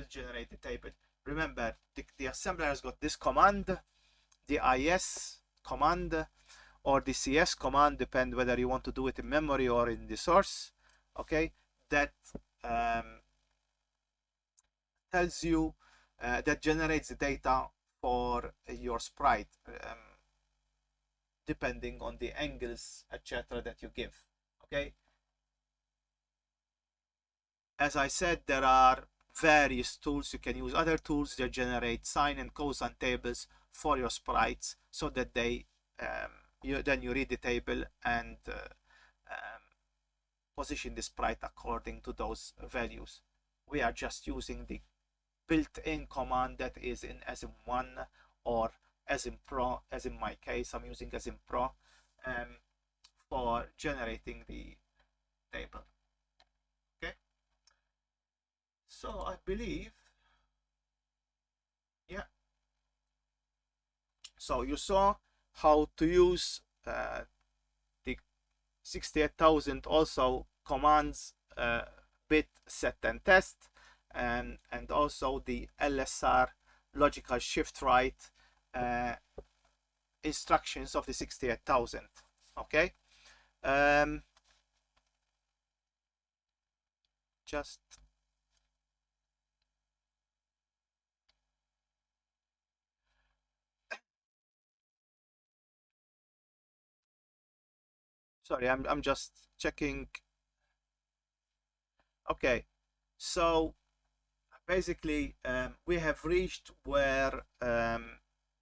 generate the table. Remember, the assembler has got this command, the IS command or the CS command, depend whether you want to do it in memory or in the source, okay, that tells you, that generates the data for your sprite, depending on the angles, etc., that you give, okay. As I said, there are various tools. You can use other tools that generate sine and cosine tables for your sprites, so that they then you read the table and position the sprite according to those values. We are just using the built-in command that is in ASM1 or ASM Pro. As in my case, I'm using ASM Pro for generating the table. So I believe, yeah. So you saw how to use the 68,000 also commands, bit, set, and test, and also the LSR logical shift right instructions of the 68,000. Okay. Just sorry, I'm just checking. Okay, so basically we have reached where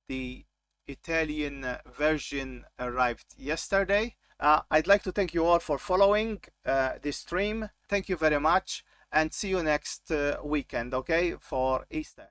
the Italian version arrived yesterday. I'd like to thank you all for following this stream. Thank you very much, and see you next weekend, okay, for Easter.